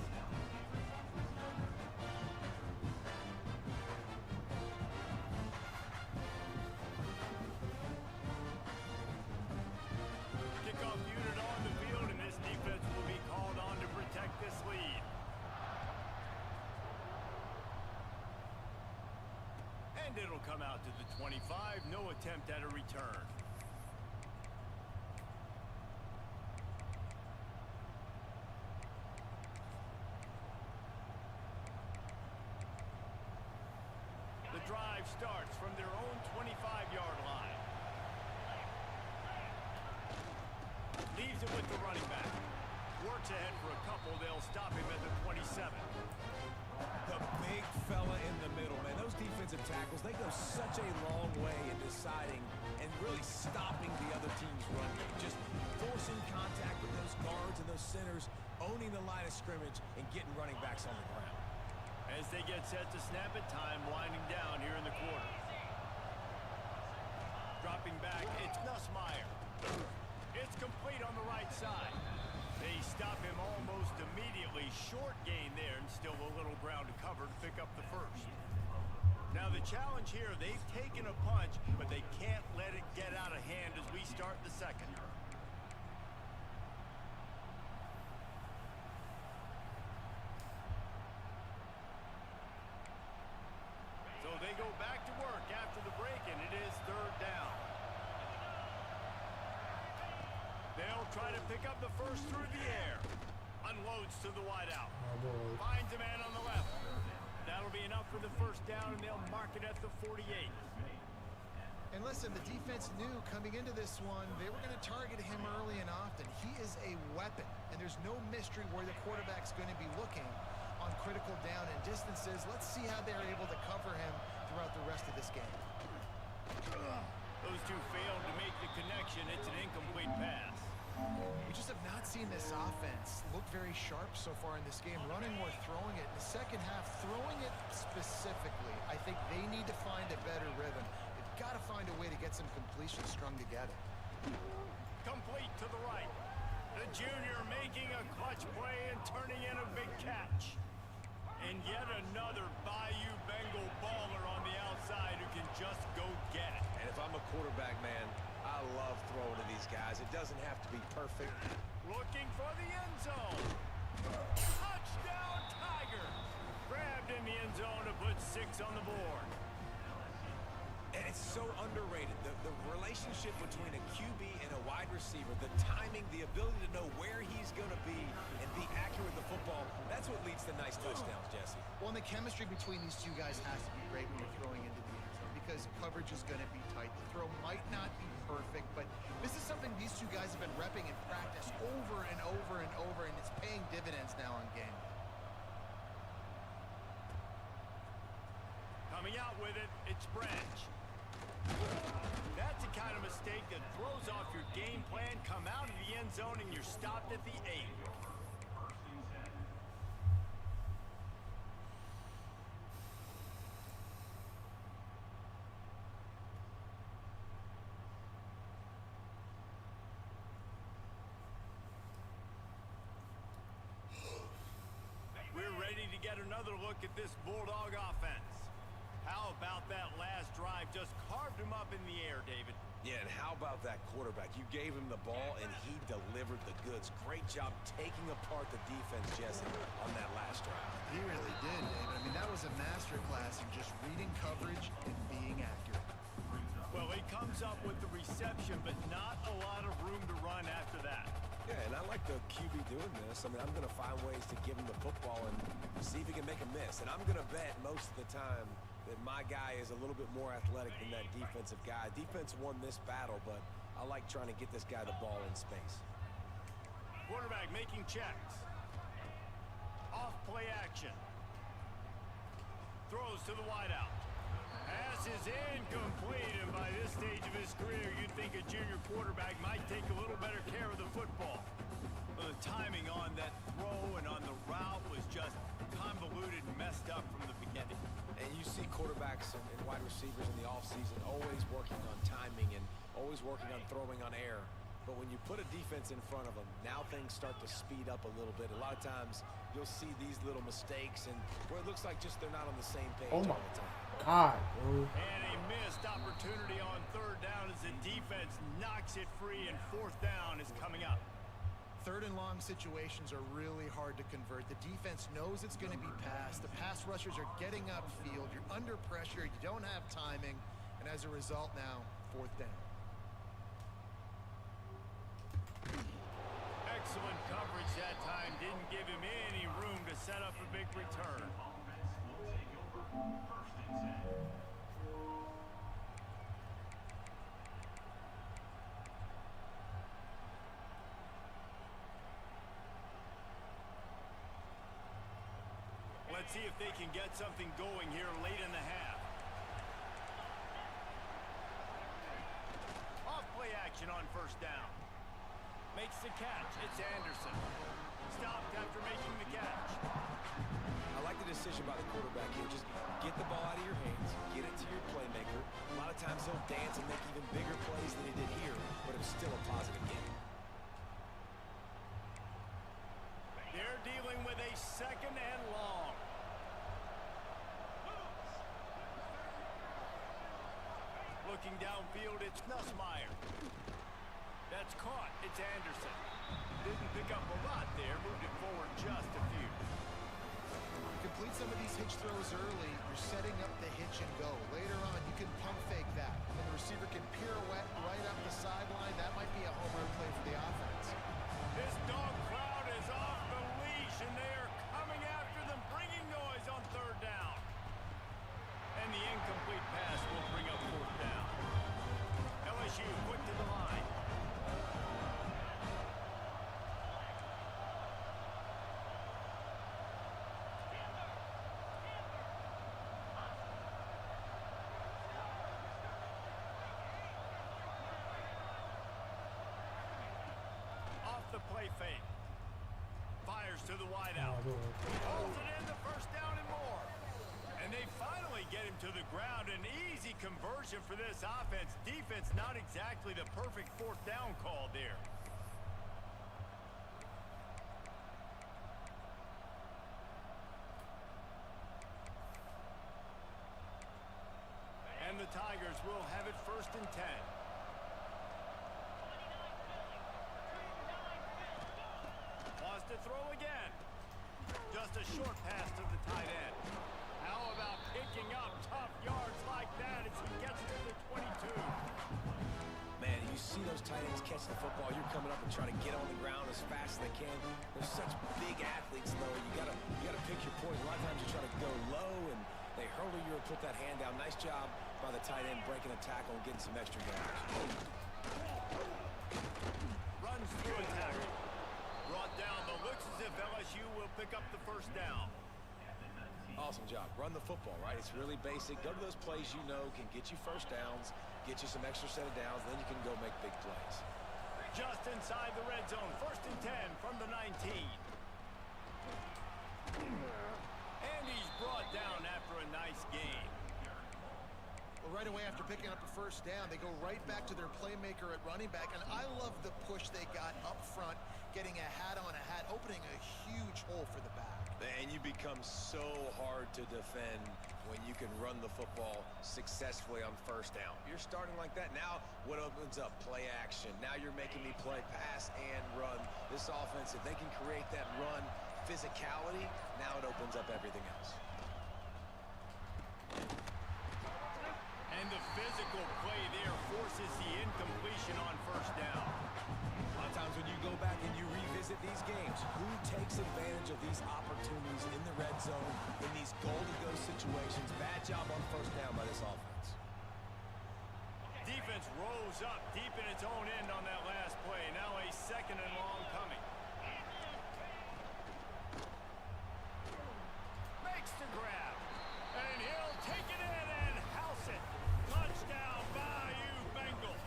Kickoff unit on the field, and this defense will be called on to protect this lead. And it'll come out to the 25. No attempt at a return. The drive starts from their own 25-yard line. Leaves it with the running back. Works ahead for a couple. They'll stop him at the 27. The big fella in the middle, man. Those defensive tackles, they go such a long way in deciding and really stopping the other team's run game. Just pushing contact with those guards and those centers, owning the line of scrimmage, and getting running backs on the ground. As they get set to snap it, time winding down here in the quarter. Dropping back, it's Nussmeier. It's complete on the right side. They stop him almost immediately. Short gain there, and still a little ground to cover to pick up the first. Now the challenge here, they've taken a punch, but they can't let it get out of hand as we start the second. So they go back to work after the break, and it is third down. They'll try to pick up the first through the air. Unloads to the wideout. Finds a man on the left. That'll be enough for the first down, and they'll mark it at the 48. And listen, the defense knew coming into this one, they were going to target him early and often. He is a weapon, and there's no mystery where the quarterback's going to be looking on critical down and distances. Let's see how they're able to cover him throughout the rest of this game. Those two failed to make the connection. It's an incomplete pass. We just have not seen this offense look very sharp so far in this game, running or throwing it. In the second half, throwing it specifically, I think they need to find a better rhythm. They've got to find a way to get some completions strung together. Complete to the right. The junior making a clutch play and turning in a big catch. And yet another Bayou Bengal baller on the outside who can just go get it. And if I'm a quarterback, man, I love throwing to these guys. It doesn't have to be perfect. Looking for the end zone. Touchdown, Tigers! Grabbed in the end zone to put 6 on the board. And it's so underrated. The relationship between a QB and a wide receiver, the timing, the ability to know where he's going to be and be accurate with the football, that's what leads to nice touchdowns, Jesse. Well, and the chemistry between these two guys has to be great when you're throwing into the end zone because coverage is going to be tight. The throw might not be perfect, but this is something these two guys have been repping in practice over and over and over, and it's paying dividends now on game. Coming out with it, it's Branch. That's the kind of mistake that throws off your game plan. Come out of the end zone and you're stopped at the 8. We're ready to get another look at this Bulldog offense. How about that last drive? Just carved him up in the air, David. Yeah, and how about that quarterback? You gave him the ball, and he delivered the goods. Great job taking apart the defense, Jesse, on that last drive. He really did, David. I mean, that was a masterclass in just reading coverage and being accurate. Well, he comes up with the reception, but not a lot of room to run after that. Yeah, and I like the QB doing this. I mean, I'm going to find ways to give him the football and see if he can make a miss. And I'm going to bet most of the time that my guy is a little bit more athletic than that defensive guy. Defense won this battle, but I like trying to get this guy the ball in space. Quarterback making checks. Off play action. Throws to the wideout. Pass is incomplete, and by this stage of his career, you'd think a junior quarterback might take a little better care of the football. Well, the timing on that throw and on the route was just convoluted and messed up from the beginning. And you see quarterbacks and wide receivers in the offseason always working on timing and always working on throwing on air. But when you put a defense in front of them, now things start to speed up a little bit. A lot of times you'll see these little mistakes and where it looks like just they're not on the same page all the time. God, bro. And a missed opportunity on third down as the defense knocks it free, and fourth down is coming up. Third and long situations are really hard to convert. The defense knows it's going to be passed. The pass rushers are getting upfield. You're under pressure. You don't have timing. And as a result now, fourth down. Excellent coverage that time. Didn't give him any room to set up a big return. Let's see if they can get something going here late in the half. Off play action on first down. Makes makes the catch. It's Anderson. Stopped after making the catch. I like the decision by the quarterback here. Just get the ball out of your hands, get it to your playmaker. A lot of times he'll dance and make even bigger plays than he did here, but it's still a positive game. They're dealing with a second and long. Looking downfield, it's Nussmeier. That's caught. It's Anderson. Didn't pick up a lot there. Moved it forward just a few. Complete some of these hitch throws early. You're setting up the hitch and go. Later on, you can pump fake that. And the receiver can pirouette right up the sideline. That might be a home run play for the offense. This dog crowd is off the leash, and they are coming after them, bringing noise on third down. And the incomplete pass will bring up fourth down. LSU quick to the line. The play fake. Fires to the wideout. Holds it in, the first down and more. And they finally get him to the ground. An easy conversion for this offense. Defense not exactly the perfect fourth down call there. And the Tigers will have it 1st and 10. To throw again. Just a short pass to the tight end. How about picking up tough yards like that as he gets to the 22? Man, you see those tight ends catch the football, you're coming up and trying to get on the ground as fast as they can. They're such big athletes, though. You gotta pick your poison. A lot of times you try to go low and they hurdle you or put that hand down. Nice job by the tight end breaking a tackle and getting some extra yards. Runs through a tackle. Brought down, but looks as if LSU will pick up the first down. Awesome job. Run the football, right? It's really basic. Go to those plays you know can get you first downs, get you some extra set of downs, then you can go make big plays. Just inside the red zone. 1st and 10 from the 19. And he's brought down after a nice game. Well, right away after picking up a first down, they go right back to their playmaker at running back. And I love the push they got up front, getting a hat on a hat, opening a huge hole for the back. And you become so hard to defend when you can run the football successfully on first down. You're starting like that. Now what opens up? Play action. Now you're making me play pass and run. This offense, if they can create that run physicality, now it opens up everything else. And the physical play there forces the incompletion on first down. A lot of times when you go back and you revisit these games, who takes advantage of these opportunities in the red zone, in these goal-to-go situations? Bad job on first down by this offense. Defense rose up deep in its own end on that last play. Now a 2nd and long coming. Makes the grab. And he'll take it in and house it. Touchdown, Bayou Bengals.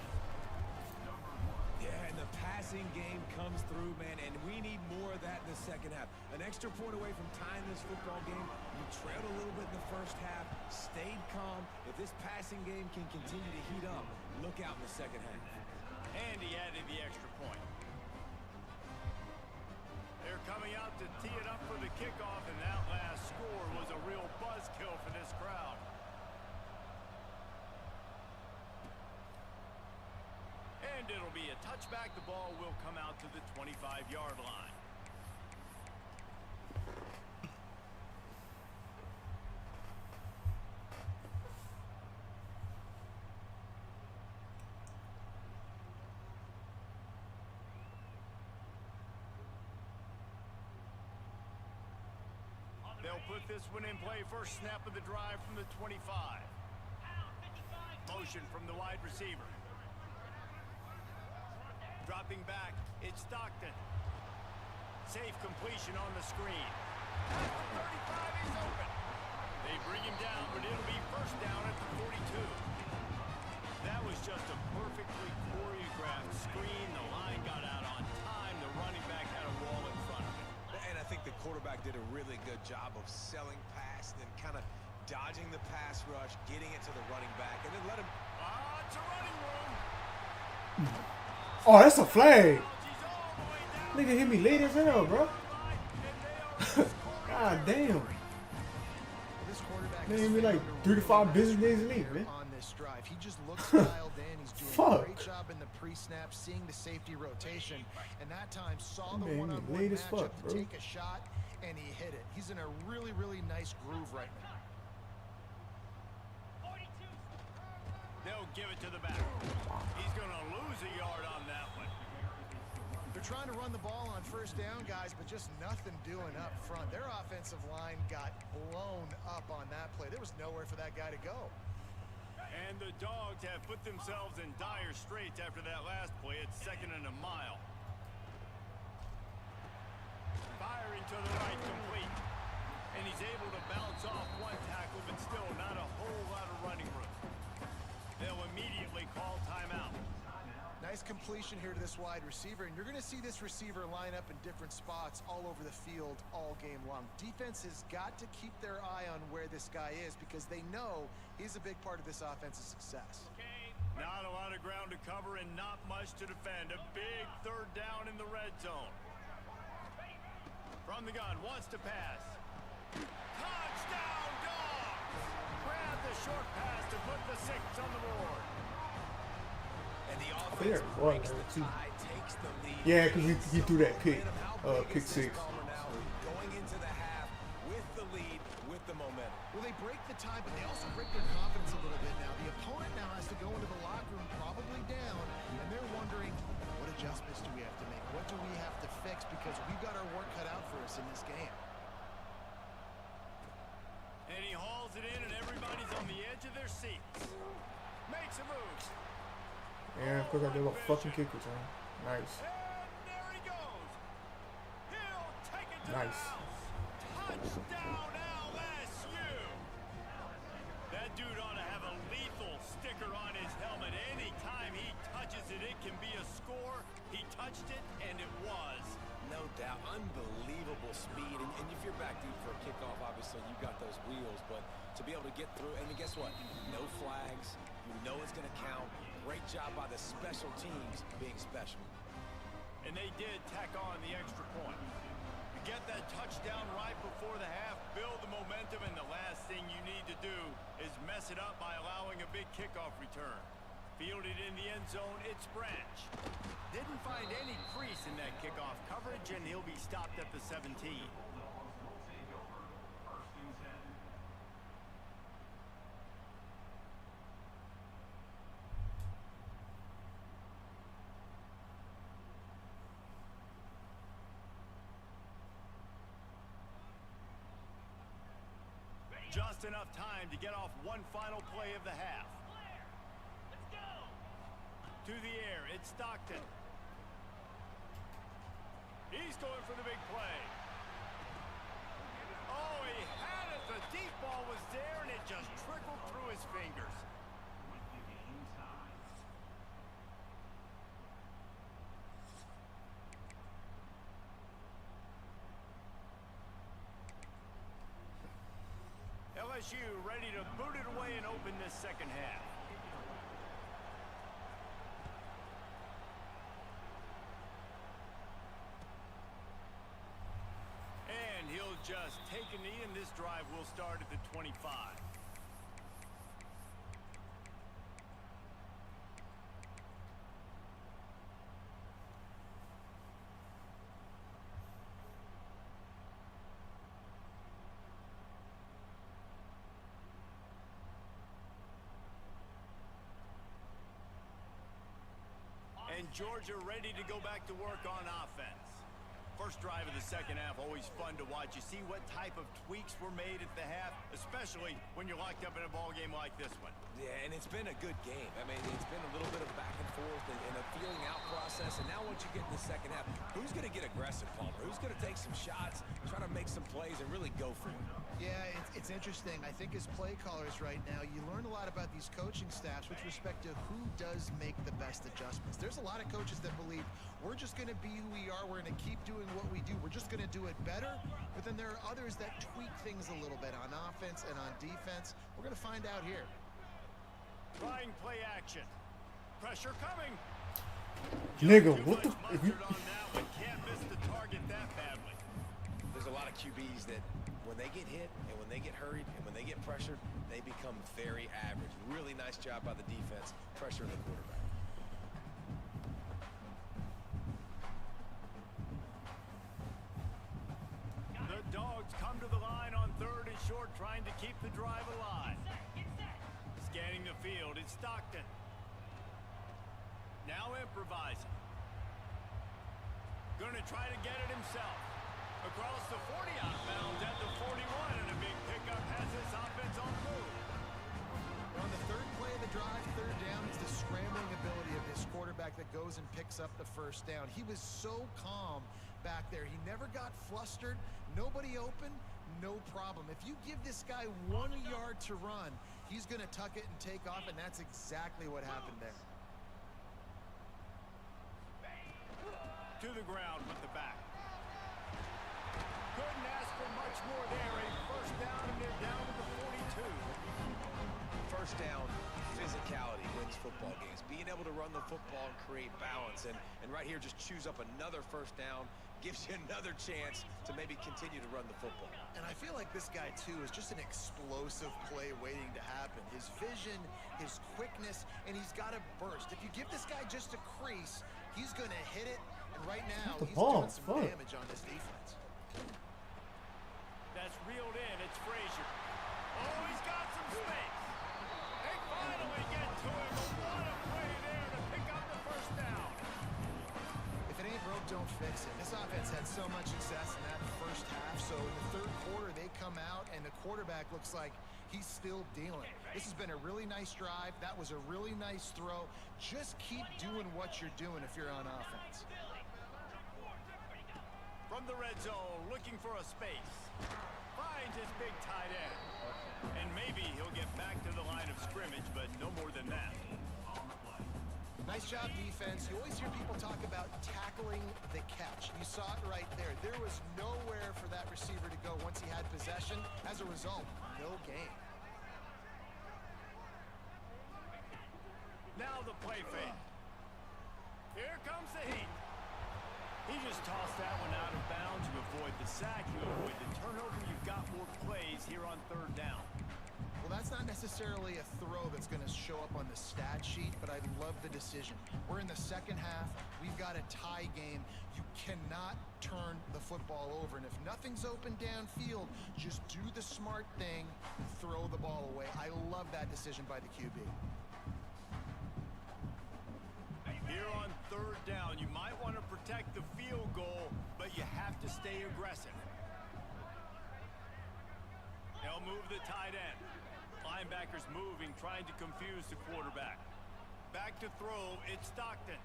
Yeah, and the passing game comes through, man, and we need more of that in the second half. An extra point away from tying this football game. You trailed a little bit in the first half, stayed calm. If this passing game can continue to heat up, look out in the second half. And he added the extra point. They're coming out to tee it up for the kickoff, and that last score was a real buzzkill for this crowd. And it'll be a touchback. The ball will come out to the 25-yard line. They'll put this one in play. First snap of the drive from the 25. Motion from the wide receiver. Dropping back, it's Stockton. Safe completion on the screen. At the 35, he's open. They bring him down, but it'll be first down at the 42. That was just a perfectly choreographed screen. The line got out on time. quarterback did a really good job of selling pass and then kind of dodging the pass rush, getting it to the running back, and then let him... It's a running room. Oh, that's a flag. Nigga hit me late as hell, bro. God damn. This quarterback Man, me like 3 to 5 business days a week, man. on this drive. He just looks dialed in. He's doing a Fuck. great job in the pre-snap, seeing the safety rotation, and that time saw the Man, he one-on-one late as matchup fuck, to bro. take a shot, and he hit it. He's in a really, really nice groove right now. They'll give it to the back. He's going to lose a yard on that one. They're trying to run the ball on first down, guys, but just nothing doing up front. Their offensive line got blown up on that play. There was nowhere for that guy to go. And the Dogs have put themselves in dire straits after that last play. It's 2nd and a mile. Firing to the right, complete. And he's able to bounce off one tackle, but still not a whole lot of running room. They'll immediately call timeout. Nice completion here to this wide receiver, and you're going to see this receiver line up in different spots all over the field all game long. Defense has got to keep their eye on where this guy is because they know he's a big part of this offense's success. Not a lot of ground to cover and not much to defend. A big 3rd down in the red zone. From the gun, wants to pass. Touchdown, Dogs! Grab the short pass to put the 6 on the board. And the There, offense boy, breaks the too. tie, takes the lead. Yeah, because he threw that pick, pick 6. Going into the half with the lead, with the momentum. Well, they break the tie, but they also break their confidence a little bit now. The opponent now has to go into the locker room probably down, and they're wondering, what adjustments do we have to make? What do we have to fix? Because we've got our work cut out for us in this game. And he hauls it in, and everybody's on the edge of their seats. Makes a move. Yeah, because I gave a fucking kick return. Nice. And there he goes. He'll take it to Nice. the house. Touchdown, LSU. That dude ought to have a lethal sticker on his helmet. Anytime he touches it, it can be a score. He touched it, and it was. No doubt. Unbelievable speed. And if you're back deep for a kickoff, obviously you've got those wheels. But to be able to get through, and guess what? No flags. You know it's going to count. Great job by the special teams being special. And they did tack on the extra point. You get that touchdown right before the half, build the momentum, and the last thing you need to do is mess it up by allowing a big kickoff return. Fielded in the end zone, it's Branch. Didn't find any crease in that kickoff coverage, and he'll be stopped at the 17. Just enough time to get off one final play of the half. To the air, it's Stockton. He's going for the big play. Oh, he had it. The deep ball was there, and it just trickled through his fingers. LSU ready to boot it away and open this second half. And he'll just take a knee, and this drive will start at the 25. And Georgia ready to go back to work on offense. First drive of the second half, always fun to watch. You see what type of tweaks were made at the half, especially when you're locked up in a ball game like this one. Yeah, and it's been a good game. I mean, it's been a little bit of back and forth and a feeling out process. And now once you get in the second half, who's going to get aggressive, Palmer? Who's going to take some shots, try to make some plays, and really go for it? Yeah, it's It's interesting. I think as play callers right now, you learn a lot about these coaching staffs with respect to who does make the best adjustments. There's a lot of coaches that believe we're just going to be who we are. We're going to keep doing what we do. We're just going to do it better. But then there are others that tweak things a little bit on offense and on defense. We're going to find out here. Trying play action. Pressure coming. Nigga, what the? If you on that one, can't miss the target that badly. There's a lot of QBs that when they get hit and when they get hurried and when they get pressured, they become very average. Really nice job by the defense, pressuring the quarterback. The Dogs come to the line on 3rd and short, trying to keep the drive alive. Scanning the field, it's Stockton. Now improvising. Gonna try to get it himself. Across the 40 out of bounds at the 41, and a big pickup has this offense on the move. On the 3rd play of the drive, 3rd down, it's the scrambling ability of this quarterback that goes and picks up the 1st down. He was so calm back there. He never got flustered. Nobody open, no problem. If you give this guy 1 yard to run, he's going to tuck it and take off, and that's exactly what happened there. To the ground with the back. Couldn't ask for much more there. A 1st down, and they're down to the 42. 1st down, physicality wins football games. Being able to run the football and create balance. And right here, just choose up another 1st down, gives you another chance to maybe continue to run the football. And I feel like this guy, too, is just an explosive play waiting to happen. His vision, his quickness, and he's got a burst. If you give this guy just a crease, he's going to hit it. And right now, he's doing some damage on this defense. That's reeled in. It's Frazier. Oh, he's got some space. They finally get to him. What a play there to pick up the 1st down. If it ain't broke, don't fix it. This offense had so much success in that 1st half. So in the 3rd quarter, they come out, and the quarterback looks like he's still dealing. This has been a really nice drive. That was a really nice throw. Just keep doing what you're doing if you're on offense. From the red zone, looking for a space. Finds his big tight end. And maybe he'll get back to the line of scrimmage, but no more than that. Nice job, defense. You always hear people talk about tackling the catch. You saw it right there. There was nowhere for that receiver to go once he had possession. As a result, no gain. Now the play fake. Here comes the heat. He just tossed that one out of bounds. You avoid the sack, you avoid the turnover. You've got more plays here on 3rd down. Well, that's not necessarily a throw that's going to show up on the stat sheet, but I love the decision. We're in the 2nd half. We've got a tie game. You cannot turn the football over. And if nothing's open downfield, just do the smart thing, throw the ball away. I love that decision by the QB. Here on 3rd down, you might want to protect the field goal, but you have to stay aggressive. They'll move the tight end. Linebackers moving, trying to confuse the quarterback. Back to throw, it's Stockton.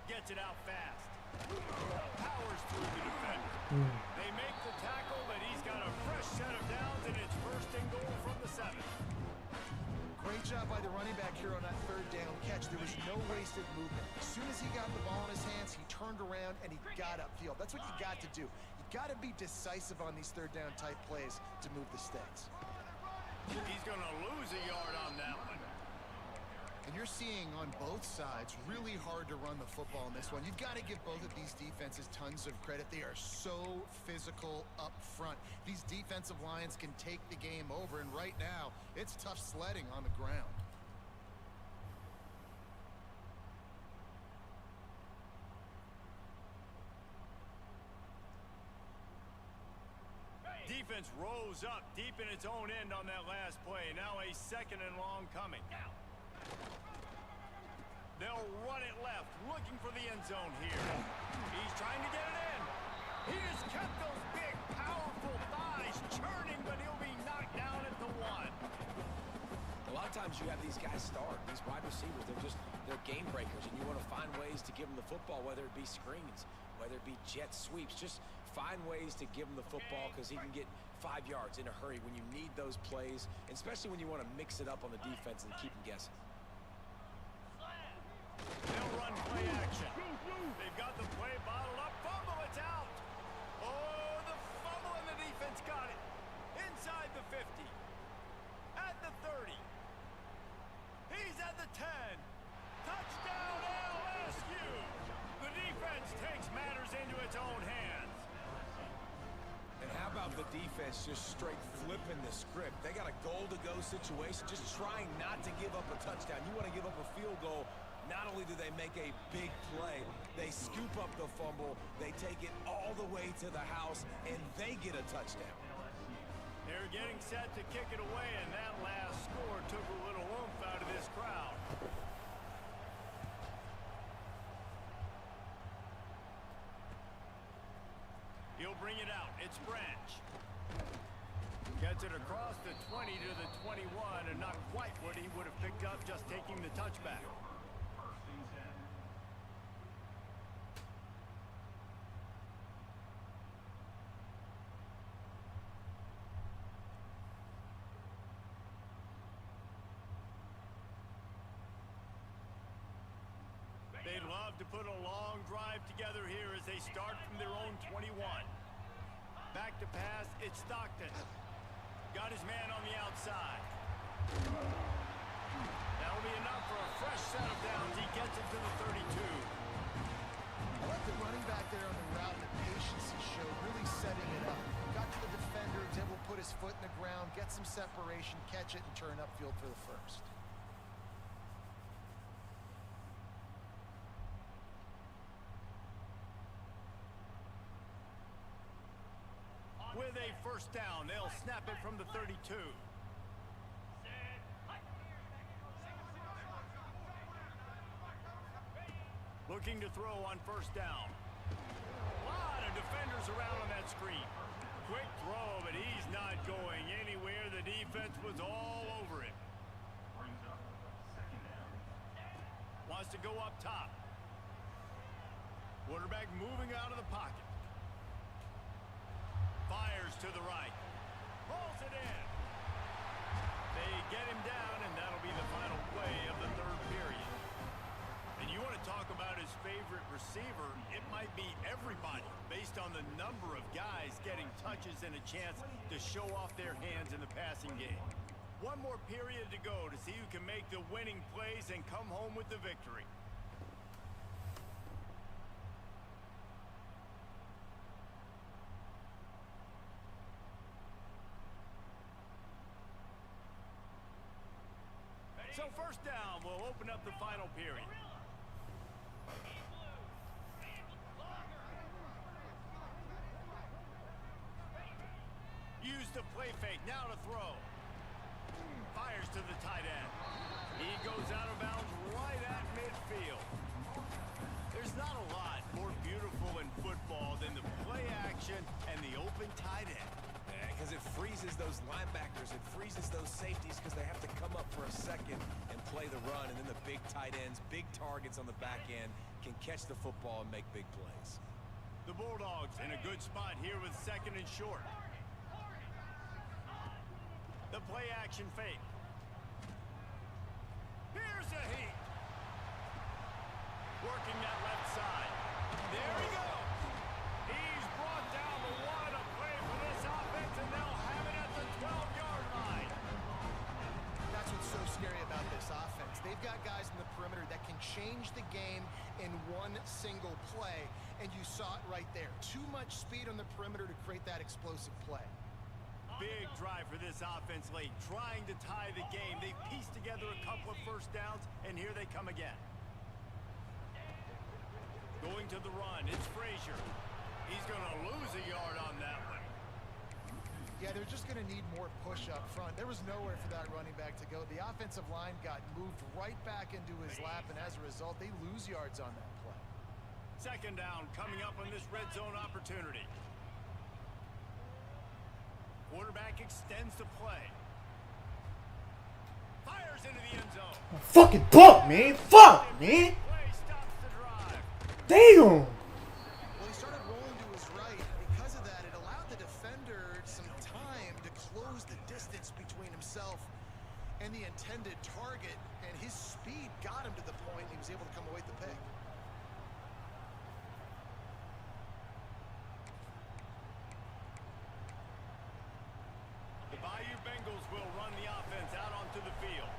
Gets it out fast. Powers through the defender. They make the tackle, but he's got a fresh set of downs, and it's 1st and goal from the 7. Great job by the running back here on that 3rd down catch. There was no wasted movement. As soon as he got the ball in his hands, he turned around and he got upfield. That's what you got to do. You got to be decisive on these 3rd down type plays to move the sticks. He's going to lose a yard on that one. And you're seeing on both sides really hard to run the football in this one. You've got to give both of these defenses tons of credit. They are so physical up front. These defensive lines can take the game over, and right now, it's tough sledding on the ground. Defense rose up deep in its own end on that last play. Now a 2nd and long coming. They'll run it left, looking for the end zone here. He's trying to get it in. He just kept those big, powerful thighs churning, but he'll be knocked down at the 1. A lot of times you have these guys start, these wide receivers, they're game breakers, and you want to find ways to give them the football, whether it be screens, whether it be jet sweeps. Just find ways to give him the football because he can get 5 yards in a hurry when you need those plays, especially when you want to mix it up on the defense and keep them guessing. They'll run play action. They've got the play bottled up. Fumble, it's out. Oh, the fumble and the defense got it. Inside the 50. At the 30. He's at the 10. Touchdown LSU. The defense takes matters into its own hands. And how about the defense just straight flipping the script? They got a goal-to-go situation, just trying not to give up a touchdown. You want to give up a field goal. Not only do they make a big play, they scoop up the fumble, they take it all the way to the house, and they get a touchdown. They're getting set to kick it away, and that last score took a little oomph out of this crowd. He'll bring it out. It's Branch. Gets it across the 20 to the 21, and not quite what he would have picked up just taking the touchback. They'd love to put a long drive together here as they start from their own 21. Back to pass, it's Stockton. Got his man on the outside. That'll be enough for a fresh set of downs. He gets it to the 32. I like the running back there on the route and the patience he showed, really setting it up. Got to the defender, was able to put his foot in the ground, get some separation, catch it, and turn upfield for the first. With a first down, they'll snap it from the 32. Looking to throw on first down. A lot of defenders around on that screen. Quick throw, but he's not going anywhere. The defense was all over it. Wants to go up top. Quarterback moving out of the pocket. Fires to the right. Pulls it in. They get him down, and that'll be the final play of the third period. And you want to talk about his favorite receiver, it might be everybody based on the number of guys getting touches and a chance to show off their hands in the passing game. One more period to go to see who can make the winning plays and come home with the victory. So first down will open up the final period. Use the play fake, now to throw. Fires to the tight end. He goes out of bounds right at midfield. There's not a lot more beautiful in football than the play action and the open tight end. Because it freezes those linebackers, it freezes those safeties because they have to come up for a second and play the run, and then the big tight ends, big targets on the back end can catch the football and make big plays. The Bulldogs in a good spot here with second and short. The play action fake. Here's a heat. Working that left side. There he goes. He's brought down, the what a play for this offense, and they'll have it at the 12-yard line. That's what's so scary about this offense. They've got guys in the perimeter that can change the game in one single play, and you saw it right there. Too much speed on the perimeter to create that explosive play. Big drive for this offense late, trying to tie the game. They pieced together a couple of first downs, and here they come again. Going to the run, it's Frazier. He's going to lose a yard on that one. Yeah, they're just going to need more push up front. There was nowhere for that running back to go. The offensive line got moved right back into his lap, and as a result, they lose yards on that play. Second down coming up on this red zone opportunity. Quarterback extends the play. Fires into the end zone. Fucking fuck, man. Fuck, man. Play stops the drive. Damn. Well, he started rolling to his right, and because of that, it allowed the defender some time the distance between himself and the intended target, and his speed got him to the point he was able to come away with the pick. The Bayou Bengals will run the offense out onto the field.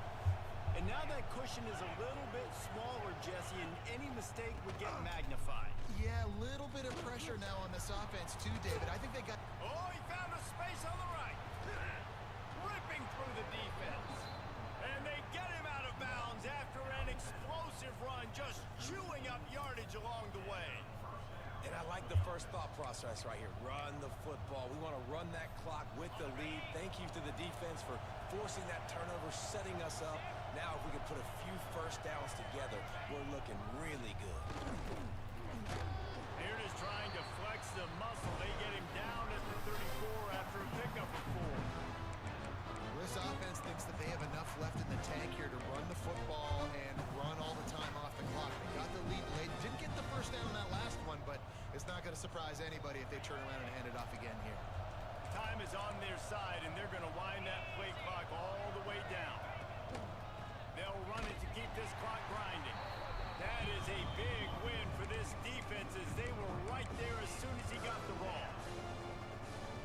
And now that cushion is a little bit smaller, Jesse, and any mistake would get magnified. Yeah, a little bit of pressure now on this offense too, David. I think they got... Oh, he found a space on the right. Ripping through the defense. And they get him out of bounds after an explosive run, just chewing up yardage along the way. And I like the first thought process right here. Run the football. We want to run that clock with the lead. Thank you to the defense for forcing that turnover, setting us up. Now if we can put a few first downs together, we're looking really good. Here it is trying to flex the muscle. They get him down at the 34 after a pickup of 4. This offense thinks that they have enough left in the tank here to run the football and run all the time off the clock. They got the lead late. Didn't get the first down on that last one, but it's not going to surprise anybody if they turn around and hand it off again here. Time is on their side, and they're going to wind that play clock all the way down. They'll run it to keep this clock grinding. That is a big win for this defense as they were right there as soon as he got the ball.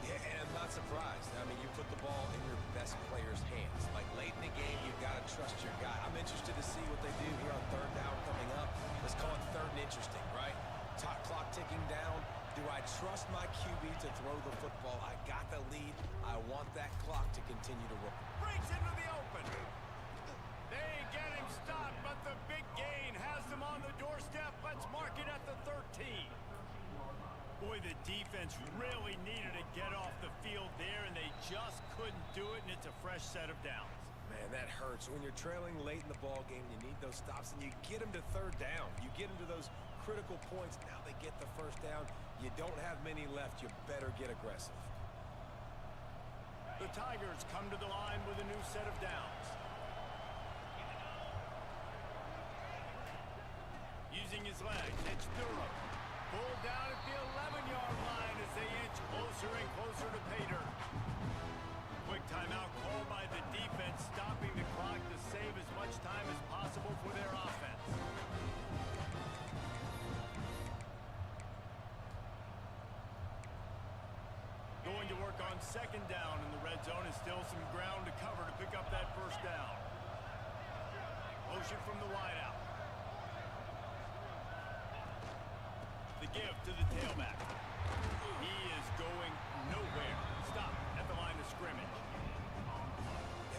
Yeah, and I'm not surprised. I mean, you put the ball in your best player's hands. Like late in the game, you've got to trust your guy. I'm interested to see what they do here on third down coming up. Let's call it third and interesting, right? Top clock ticking down. Do I trust my QB to throw the football? I got the lead. I want that clock to continue to roll. Breaks into the open. They get him stopped, but the big gain has them on the doorstep. Let's mark it at the 13. Boy, the defense really needed to get off the field there, and they just couldn't do it, and it's a fresh set of downs. Man, that hurts. When you're trailing late in the ball game, you need those stops, and you get them to third down. You get them to those critical points. Now they get the first down. You don't have many left. You better get aggressive. The Tigers come to the line with a new set of downs. Using his legs, it's Durham. Pulled down at the 11-yard line as they inch closer and closer to pay dirt. Quick timeout called by the defense, stopping the clock to save as much time as possible for their offense. Going to work on second down in the red zone, and still some ground to cover to pick up that first down. Motion from the wideout. The give to the tailback. He is going nowhere. Stop at the line of scrimmage.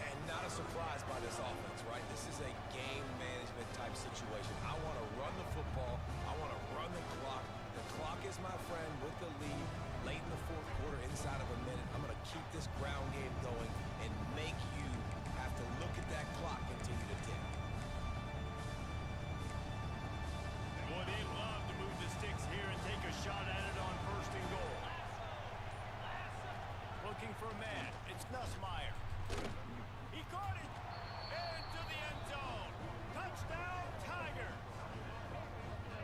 And not a surprise by this offense, right? This is a game management type situation. I want to run the football. I want to run the clock. The clock is my friend with the lead. Late in the fourth quarter, inside of a minute, I'm going to keep this ground game going and make you have to look at that clock continue to tick. Boy, they love to move the sticks here and take a shot at it on first and goal. Looking for a man. It's Nussmeier. He caught it. Into the end zone. Touchdown, Tigers.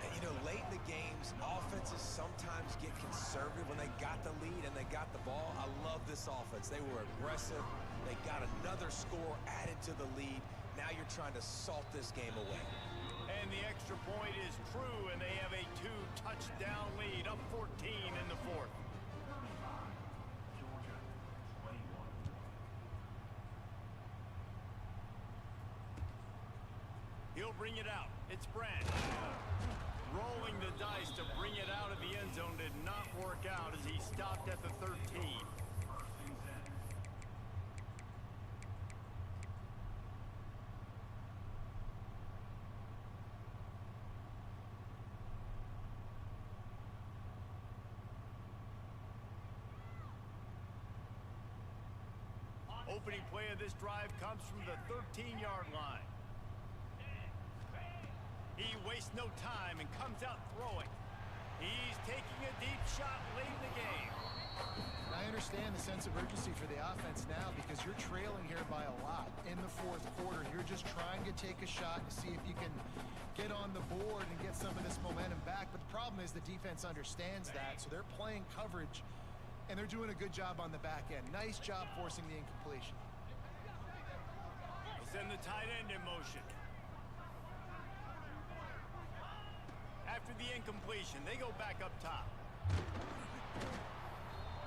And, you know, late in the games, offenses sometimes get conservative when they got the lead and they got the ball. I love this offense. They were aggressive. They got another score added to the lead. Now you're trying to salt this game away. And the extra point is true, and they have a 2-touchdown lead, up 14 in the fourth. He'll bring it out. It's Branch. Rolling the dice to bring it out of the end zone did not work out as he stopped at the 13. Opening play of this drive comes from the 13-yard line. He wastes no time and comes out throwing. He's taking a deep shot late in the game. I understand the sense of urgency for the offense now because you're trailing here by a lot in the fourth quarter. You're just trying to take a shot to see if you can get on the board and get some of this momentum back. But the problem is the defense understands that, so they're playing coverage And they're doing a good job on the back end. Nice job forcing the incompletion. He'll send the tight end in motion. After the incompletion, they go back up top.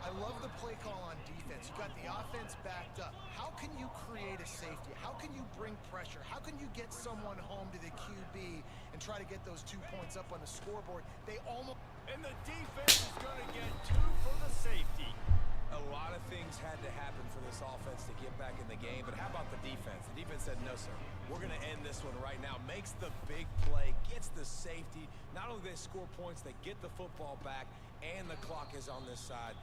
I love the play call on defense. You got the offense backed up. How can you create a safety? How can you bring pressure? How can you get someone home to the QB and try to get those 2 points up on the scoreboard? They almost... And the defense is going to get 2 for the safety. A lot of things had to happen for this offense to get back in the game, but how about the defense? The defense said, no, sir, we're going to end this one right now. Makes the big play, gets the safety. Not only do they score points, they get the football back, and the clock is on this side.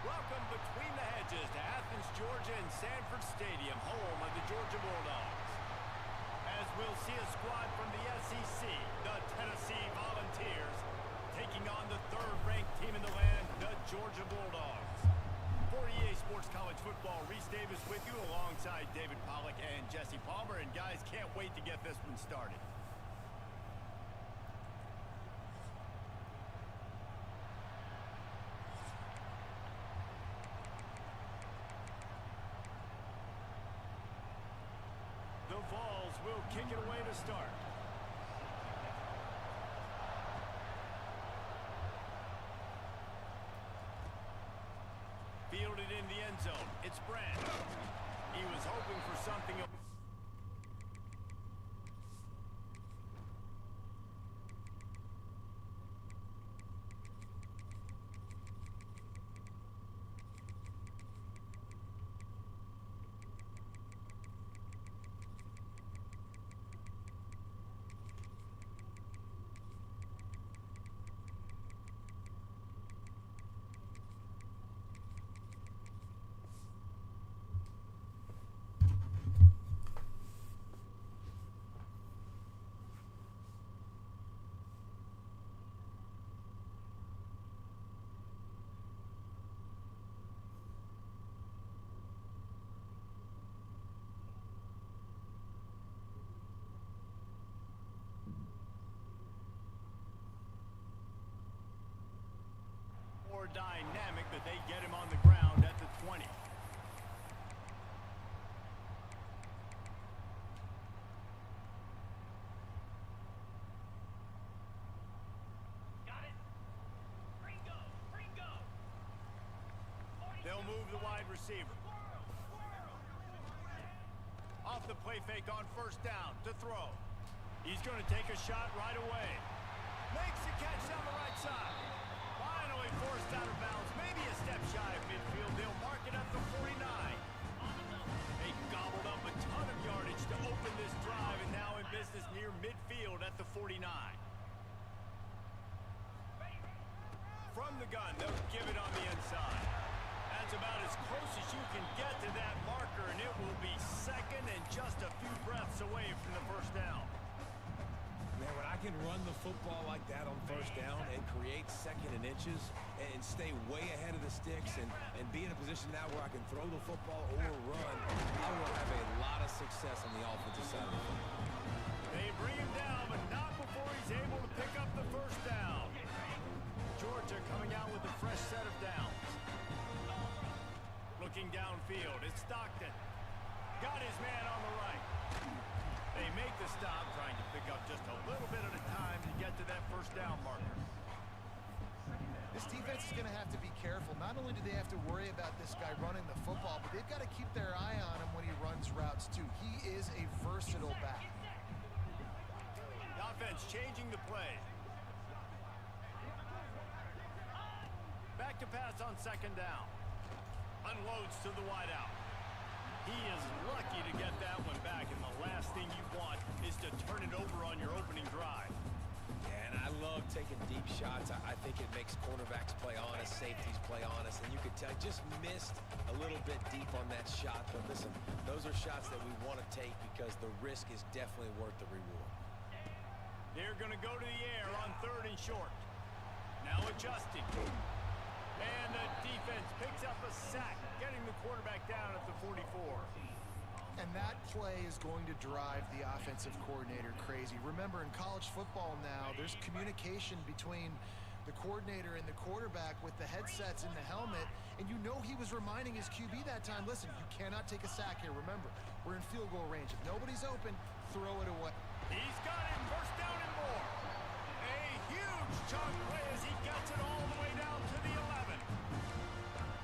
Welcome between the hedges to Athens, Georgia and Sanford Stadium, home of the Georgia Bulldogs. As we'll see a squad from the SEC, the Tennessee Volunteers, taking on the third-ranked team in the land, the Georgia Bulldogs. For EA Sports College Football, Reese Davis with you alongside David Pollack and Jesse Palmer. And guys, can't wait to get this one started. The Vols will kick it away to start. Fielded in the end zone. It's Brand. He was hoping for something. More dynamic that they get him on the ground at the 20. Got it. Ringo, Ringo. move the wide receiver. Off the play fake on first down to throw. He's going to take a shot right away. Makes the catch down the right side. Finally forced out of bounds. Maybe a step shy of midfield. They'll mark it at the 49. They gobbled up a ton of yardage to open this drive, and now in business near midfield at the 49. From the gun, they'll give it on the inside. That's about as close as you can get to that marker, and it will be second and just a few breaths away from the first down. Man, when I can run the football like that on first down and create second and inches and stay way ahead of the sticks and be in a position now where I can throw the football or run, I will have a lot of success on the offensive side of the football. They bring him down, but not before he's able to pick up the first down. Georgia coming out with a fresh set of downs. Looking downfield, it's Stockton. Got his man on the right. They make the stop, trying to pick up just a little bit at a time to get to that first down marker. This defense is going to have to be careful. Not only do they have to worry about this guy running the football, but they've got to keep their eye on him when he runs routes too. He is a versatile back. The offense changing the play. Back to pass on second down. Unloads to the wideout. He is lucky to get that one back, and the last thing you want is to turn it over on your opening drive. Yeah, and I love taking deep shots. I think it makes cornerbacks play honest, safeties play honest, and you could tell just missed a little bit deep on that shot. But listen, those are shots that we want to take because the risk is definitely worth the reward. They're going to go to the air on third and short. Now adjusting. And the defense picks up a sack, getting the quarterback down at the 44. And that play is going to drive the offensive coordinator crazy. Remember, in college football now, there's communication between the coordinator and the quarterback with the headsets in the helmet, and you know he was reminding his QB that time, listen, you cannot take a sack here. Remember, we're in field goal range. If nobody's open, throw it away. He's got it, first down and more. A huge chunk play as he gets it all the way down to the 11.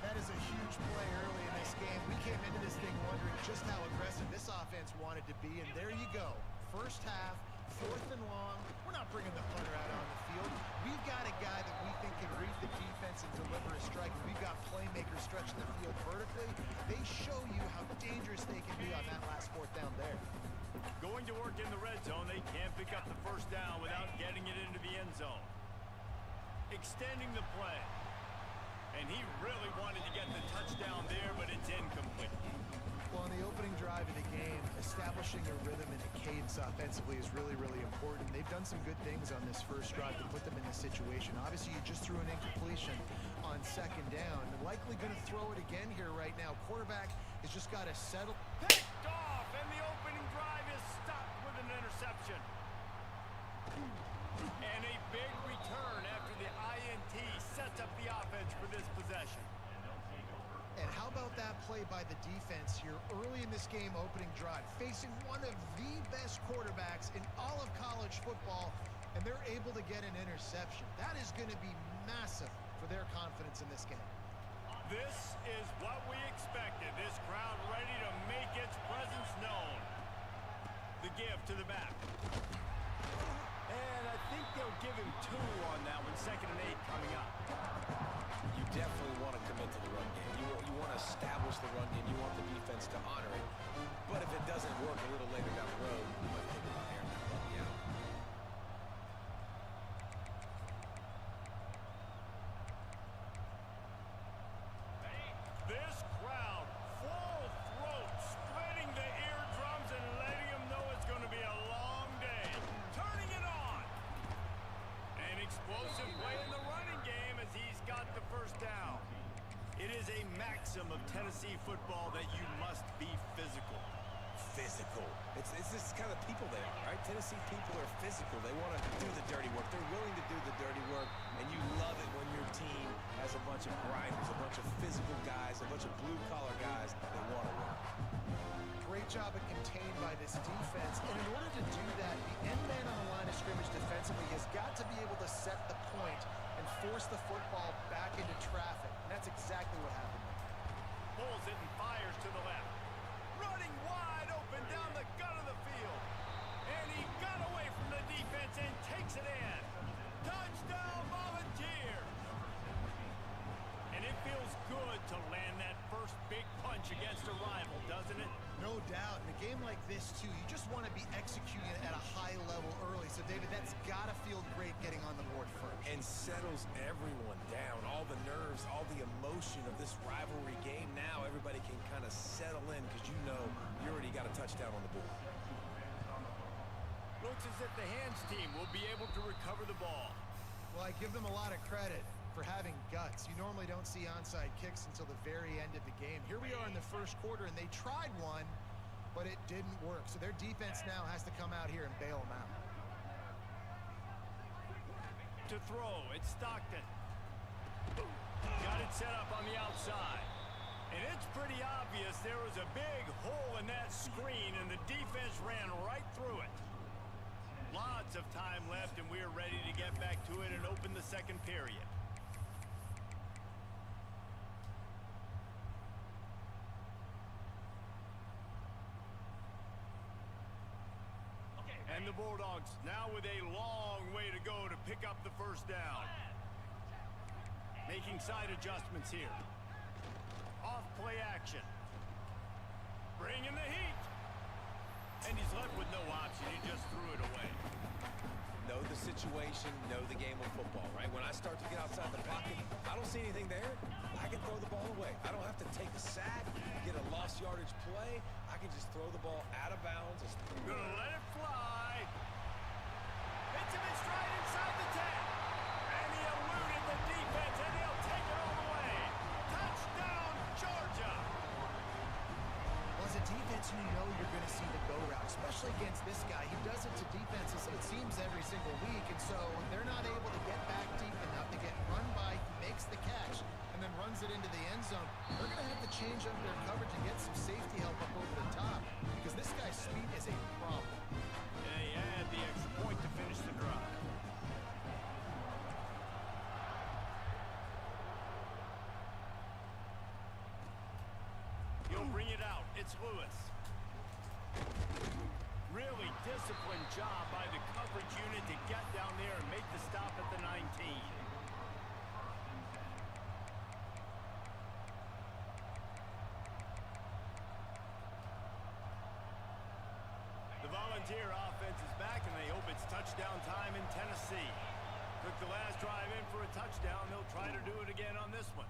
That is a huge play early in this game. We came into this thing wondering just how aggressive this offense wanted to be, and there you go. First half, fourth and long. We're not bringing the punter out on the field. We've got a guy that we think can read the defense and deliver a strike. We've got playmakers stretching the field vertically. They show you how dangerous they can be on that last fourth down there. Going to work in the red zone, they can't pick up the first down without getting it into the end zone. Extending the play. And he really wanted to get the touchdown there, but it's incomplete. Well, on the opening drive of the game, establishing a rhythm and a cadence offensively is really, really important. They've done some good things on this first drive to put them in this situation. Obviously, you just threw an incompletion on second down. Likely going to throw it again here right now. Quarterback has just got to settle. Picked off, and the opening drive is stopped with an interception. And a big return after the INT sets up the offense for this possession. And how about that play by the defense here early in this game opening drive, facing one of the best quarterbacks in all of college football, and they're able to get an interception. That is going to be massive for their confidence in this game. This is what we expected. This crowd ready to make its presence known. The give to the back. And I think they'll give him 2 on that one. 2nd and 8 coming up. You definitely want to commit to the run game. You want to establish the run game. You want the defense to honor it. But if it doesn't work a little later down the road, you might think about airing that ball out. This crowd, full throat, splitting the eardrums and letting them know it's going to be a long day. Turning it on. An explosive play in the running game as he's got the first down. It is a maxim of Tennessee football that you must be physical. Physical. It's this kind of people they are, right? Tennessee people are physical. They want to do the dirty work. They're willing to do the dirty work, and you love it when your team has a bunch of grinders, a bunch of physical guys, a bunch of blue-collar guys that want to work. Great job of contained by this defense, and in order to do that, the end man on the line of scrimmage defensively has got to be able to set the point and force the football back into traffic, and that's exactly what happened. Pulls it and fires to the left. Running wide open down the gut of the field. And he got away from the defense and takes it in. Touchdown, Volunteer! And it feels good to land that first big punch against a rival, doesn't it? No doubt. In a game like this, too, you just want to be executing it at a high level early. So, David, that's got to feel great getting on the board first. And settles everyone down. All the nerves, all the emotion of this rivalry game. Now everybody can kind of settle in because you know you already got a touchdown on the board. Looks as if the hands team will be able to recover the ball. Well, I give them a lot of credit for having guts. You normally don't see onside kicks until the very end of the game. Here we are in the first quarter, and they tried one, but it didn't work. So their defense now has to come out here and bail them out. To throw, it's Stockton. Got it set up on the outside. And it's pretty obvious there was a big hole in that screen, and the defense ran right through it. Lots of time left, and we are ready to get back to it and open the second period. And the Bulldogs now with a long way to go to pick up the first down. Making side adjustments here. Off play action. Bringing the heat. And he's left with no option. He just threw it away. Know the situation, know the game of football, right? When I start to get outside the pocket, I don't see anything there. I can throw the ball away. I don't have to take a sack, get a lost yardage play. I can just throw the ball out of bounds. Gonna let it fly. Hits him in stride inside the 10. And he eluded the defense, and he'll take it all the way. Touchdown, Georgia. Well, as a defense, you know you're going to see the go route, especially against this guy. He does it to defenses, it seems, every single week, and so they're not able to get back deep enough to get run by. He makes the catch and then runs it into the end zone. They're going to have to change up their coverage and get some safety help up over the top because this guy's speed is a problem. And he had the extra point to finish the drive. He'll bring it out. It's Lewis. Really disciplined job by the coverage unit to get down there and make the stop at the 19. The Volunteer offense is back, and they hope it's touchdown time in Tennessee. Took the last drive in for a touchdown. They'll try to do it again on this one.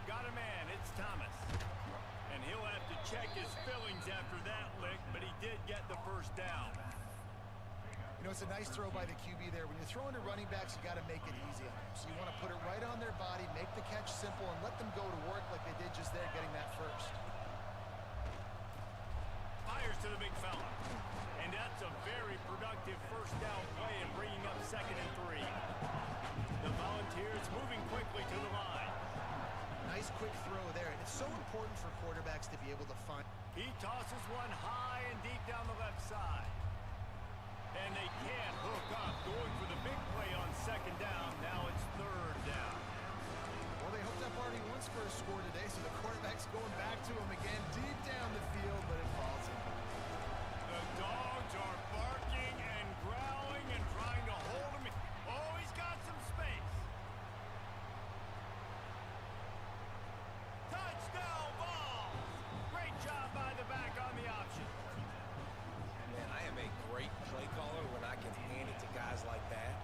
Got a man. It's Thomas. And he'll have to check his fillings after that lick, but he did get the first down. You know, it's a nice throw by the QB there. When you're throwing to running backs, you got to make it easy on them. So you want to put it right on their body, make the catch simple, and let them go to work like they did just there, getting that first. Fires to the big fella. And that's a very productive first down play and bringing up 2nd and 3. The Volunteers moving quickly to the line. Nice quick throw there. It's so important for quarterbacks to be able to find. He tosses one high and deep down the left side. And they can't hook up. Going for the big play on 2nd down. Now it's 3rd down. Well, they hooked up already once for a score today, so the quarterback's going back to him again deep down the field, but it falls in. The dogs are barking and growling and trying to hold him. Oh, he's got some space. Touchdown ball. Great job by the back on the option. Man, I am a great play caller when I can hand it to guys like that.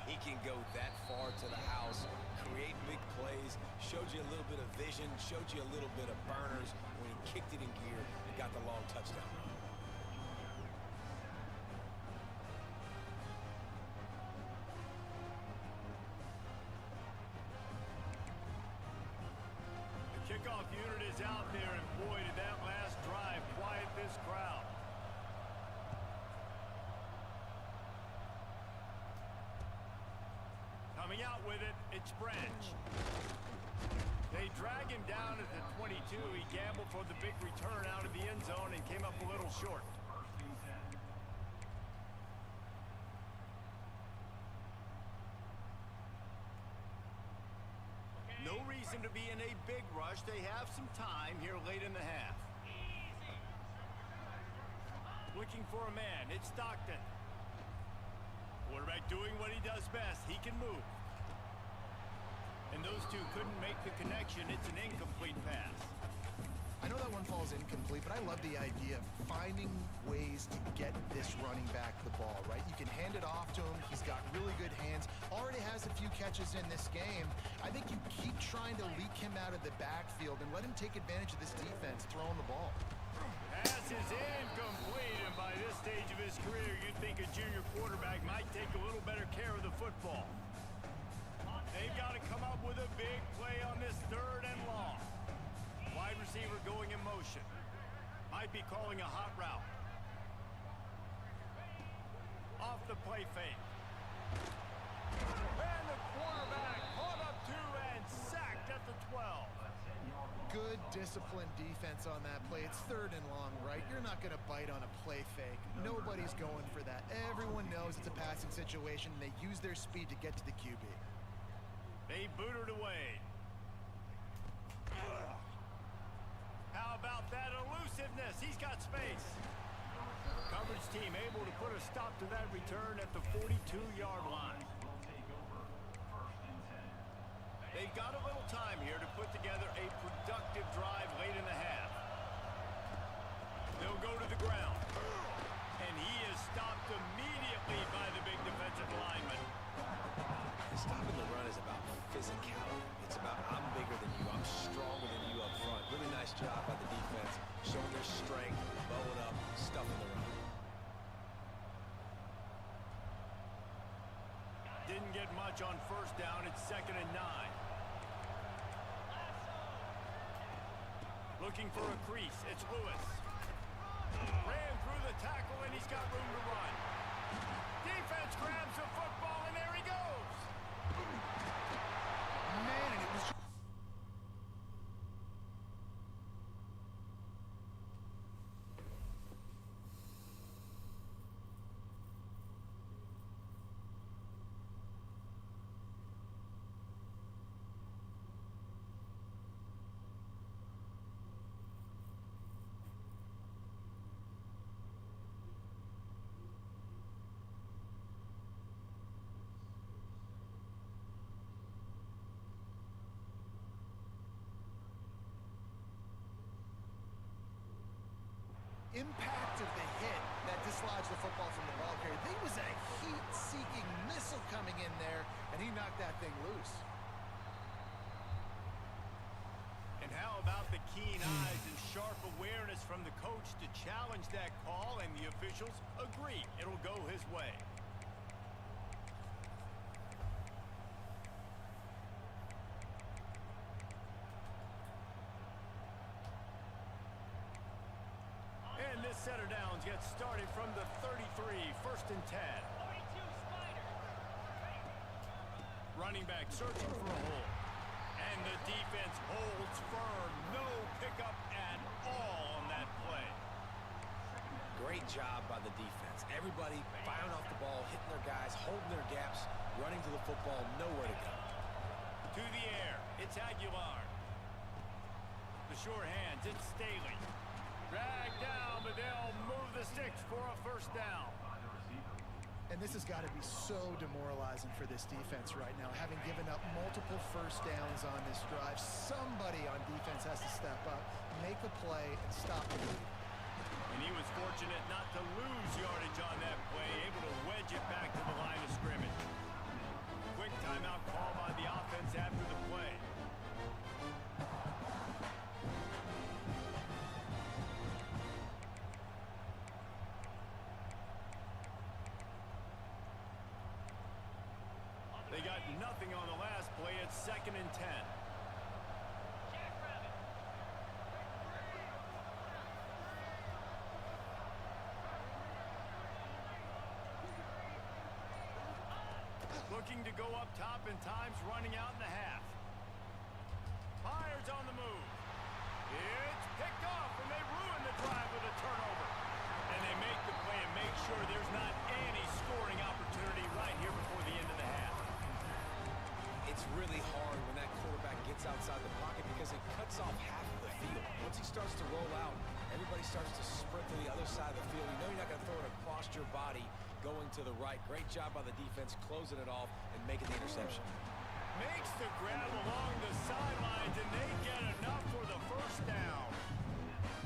He can go that far to the house, create big plays, showed you a little bit of vision, showed you a little bit of burners when he kicked it in gear and got the long touchdown. The kickoff unit is out there, and boy, did that last drive quiet this crowd. Coming out with it, it's Branch. They drag him down at the 22. He gambled for the big return out of the end zone and came up a little short. No reason reason to be in a big rush. They have some time here late in the half. Looking for a man. It's Stockton. Quarterback doing what he does best. He can move. And those two couldn't make the connection. It's an incomplete pass. I know that one falls incomplete, but I love the idea of finding ways to get this running back the ball, right? You can hand it off to him. He's got really good hands. Already has a few catches in this game. I think you keep trying to leak him out of the backfield and let him take advantage of this defense throwing the ball. Pass is incomplete, and by this stage of his career, you'd think a junior quarterback might take a little better care of the football. They've got to come up with a big play on this 3rd and long. Wide receiver going in motion. Might be calling a hot route. Off the play fake. And the quarterback caught up 2 and sacked at the 12. Good disciplined defense on that play. It's 3rd and long, right? You're not going to bite on a play fake. Nobody's going for that. Everyone knows it's a passing situation, and they use their speed to get to the QB. They booted away. How about that elusiveness? He's got space. Coverage team able to put a stop to that return at the 42-yard line. They've got a little time here to put together a productive drive late in the half. They'll go to the ground. And he is stopped immediately by the big defensive lineman. Stopping the run is about physicality. It's about I'm bigger than you. I'm stronger than you up front. Really nice job by the defense, showing their strength, bowing up, stuffing the run. Didn't get much on 1st down. It's 2nd and 9. Looking for a crease. It's Lewis. Ran through the tackle, and he's got room to run. Defense grabs the football, and there he goes. Man, and it was just... impact of the hit that dislodged the football from the ball carrier. There was a heat-seeking missile coming in there, and he knocked that thing loose. And how about the keen eyes and sharp awareness from the coach to challenge that call, and the officials agree it'll go his way. Set of downs gets started from the 33, 1st and 10. Running back searching for a hole. And the defense holds firm. No pickup at all on that play. Great job by the defense. Everybody firing off the ball, hitting their guys, holding their gaps, running to the football, nowhere to go. To the air, it's Aguilar. The sure hands, it's Staley. Dragged down, but they'll move the sticks for a 1st down. And this has got to be so demoralizing for this defense right now. Having given up multiple 1st downs on this drive, somebody on defense has to step up, make a play, and stop the lead. And he was fortunate not to lose yardage on that play, able to wedge it back to the line of scrimmage. Quick timeout call by the offense after the play. They got nothing on the last play. It's 2nd and 10. Looking to go up top, and time's running out in the half. Fires on the move. It's picked off, and they ruin the drive with a turnover. And they make the play and make sure there's not any scoring opportunity right here before the end of the half. It's really hard when that quarterback gets out inside the pocket because it cuts off half of the field. Once he starts to roll out, everybody starts to sprint to the other side of the field. You know you're not going to throw it across your body going to the right. Great job by the defense closing it off and making the interception. Makes the grab along the sidelines, and they get enough for the first down.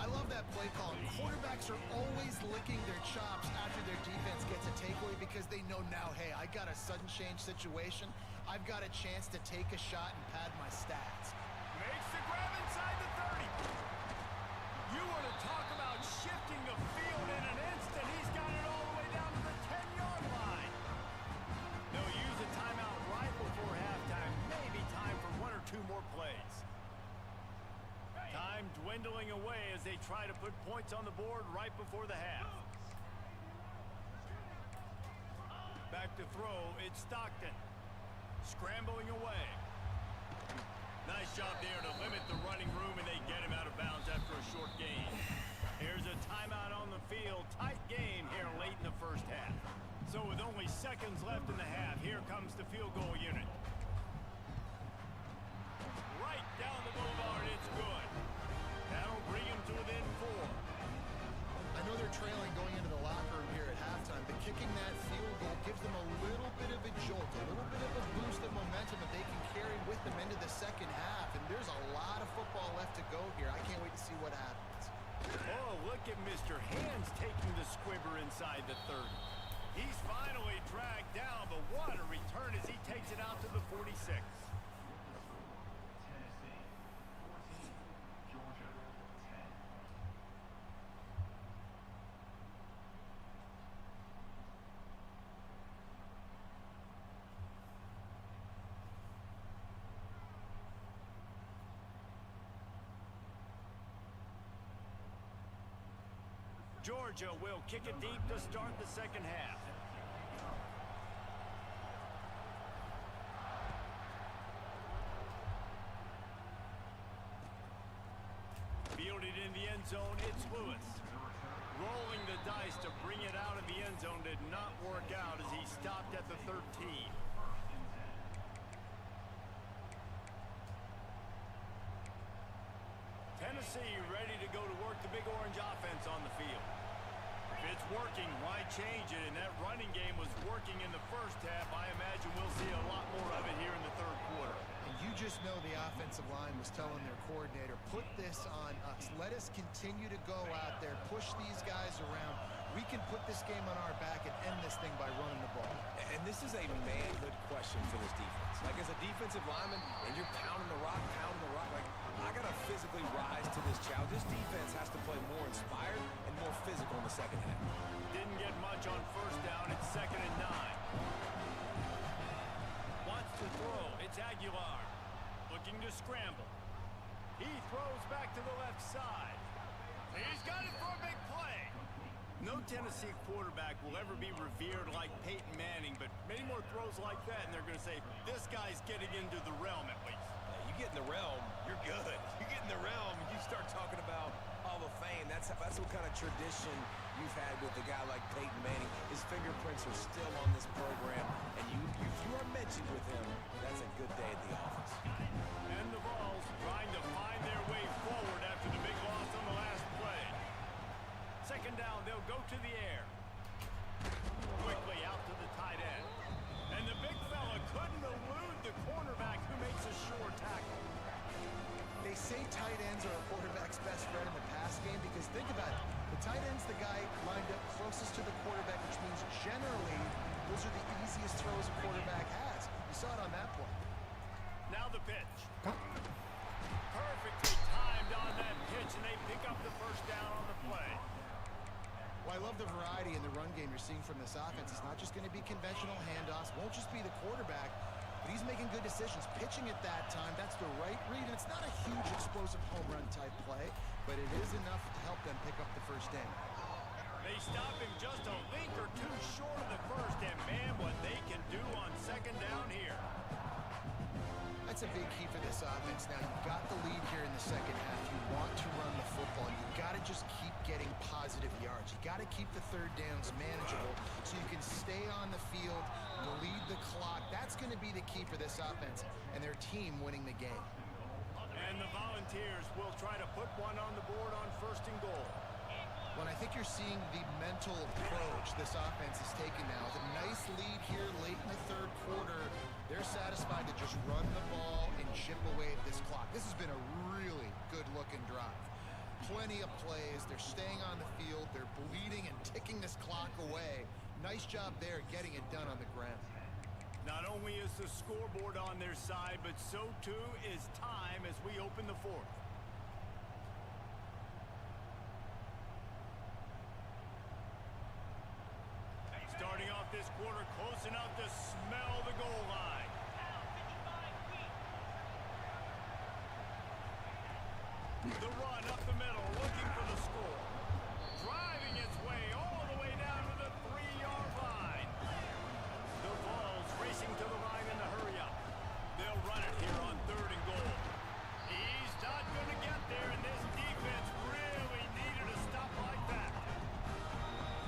I love that play call. Quarterbacks are always licking their chops after their defense gets a takeaway because they know now, hey, I got a sudden change situation. I've got a chance to take a shot and pad my stats. Makes the grab inside the 30. You want to talk about shifting the field in an instant. He's got it all the way down to the 10-yard line. They'll use a timeout right before halftime. Maybe time for one or two more plays. Time dwindling away as they try to put points on the board right before the half. Back to throw, it's Stockton. Scrambling away. Nice job there to limit the running room, and they get him out of bounds after a short gain. Here's a timeout on the field. Tight game here late in the first half. So with only seconds left in the half, here comes the field goal unit. Right down the boulevard, it's good. That'll bring him to within 4. I know they're trailing going into the locker room here at halftime, but kicking that field goal gives them a little bit of a jolt, a little bit of a boost of momentum that they can carry with them into the second half. And there's a lot of football left to go here. I can't wait to see what happens. Oh, look at Mr. Hands taking the squibber inside the 30. He's finally dragged down, but what a return as he takes it out to the 46. Georgia will kick it deep to start the second half. Fielded in the end zone, it's Lewis. Rolling the dice to bring it out of the end zone did not work out as he stopped at the 13. Tennessee ready to go to work the Big Orange offense on the field. If it's working, why change it? And that running game was working in the first half. I imagine we'll see a lot more of it here in the third quarter. And you just know the offensive line was telling their coordinator, put this on us. Let us continue to go out there, push these guys around. We can put this game on our back and end this thing by running the ball. And this is a manhood question for this defense. Like, as a defensive lineman, and you're pounding the rock, like, I got to physically rise to this challenge. This defense has to play more inspired and more physical in the second half. Didn't get much on first down. It's 2nd and 9. Wants to throw. It's Aguilar. Looking to scramble. He throws back to the left side. He's got it for a big play. No Tennessee quarterback will ever be revered like Peyton Manning, but many more throws like that, and they're going to say, this guy's getting into the realm at least. You get in the realm, you're good. You get in the realm, you start talking about Hall of Fame. That's what kind of tradition you've had with a guy like Peyton Manning. His fingerprints are still on this program, and if you are mentioned with him, that's a good day at the office. And the Vols trying to find their way forward after the big loss on the last play. 2nd down, they'll go to the air. Quickly out to the tight end. And the big fella couldn't elude the cornerback who makes a sure tackle. They say tight ends are a quarterback's best friend in the pass game because think about it. The tight end's the guy lined up closest to the quarterback, which means generally those are the easiest throws a quarterback has. You saw it on that play. Now the pitch. Perfectly timed on that pitch, and they pick up the first down on the play. Well, I love the variety in the run game you're seeing from this offense. It's not just going to be conventional handoffs. Won't just be the quarterback, but he's making good decisions. Pitching at that time, that's the right read. And it's not a huge explosive home run type play, but it is enough to help them pick up the first down. They stop him just a link or two short of the first, and man, what they can do on 2nd down here. That's a big key for this offense. Now, you've got the lead here in the second half. You want to run the football. You've got to just keep getting positive yards. You got to keep the third downs manageable so you can stay on the field, bleed the clock. That's going to be the key for this offense and their team winning the game. And the Volunteers will try to put one on the board on 1st and goal. Well, I think you're seeing the mental approach this offense is taking now. The nice lead here late in the 3rd quarter. They're satisfied to just run the ball and chip away at this clock. This has been a really good-looking drive. Plenty of plays. They're staying on the field. They're bleeding and ticking this clock away. Nice job there getting it done on the ground. Not only is the scoreboard on their side, but so too is time as we open the 4th. Starting off this quarter close enough to smell the goal line. The run up the middle, looking for the score. Driving its way all the way down to the 3-yard line. The Vols racing to the line in the hurry up. They'll run it here on 3rd and goal. He's not going to get there, and this defense really needed a stop like that.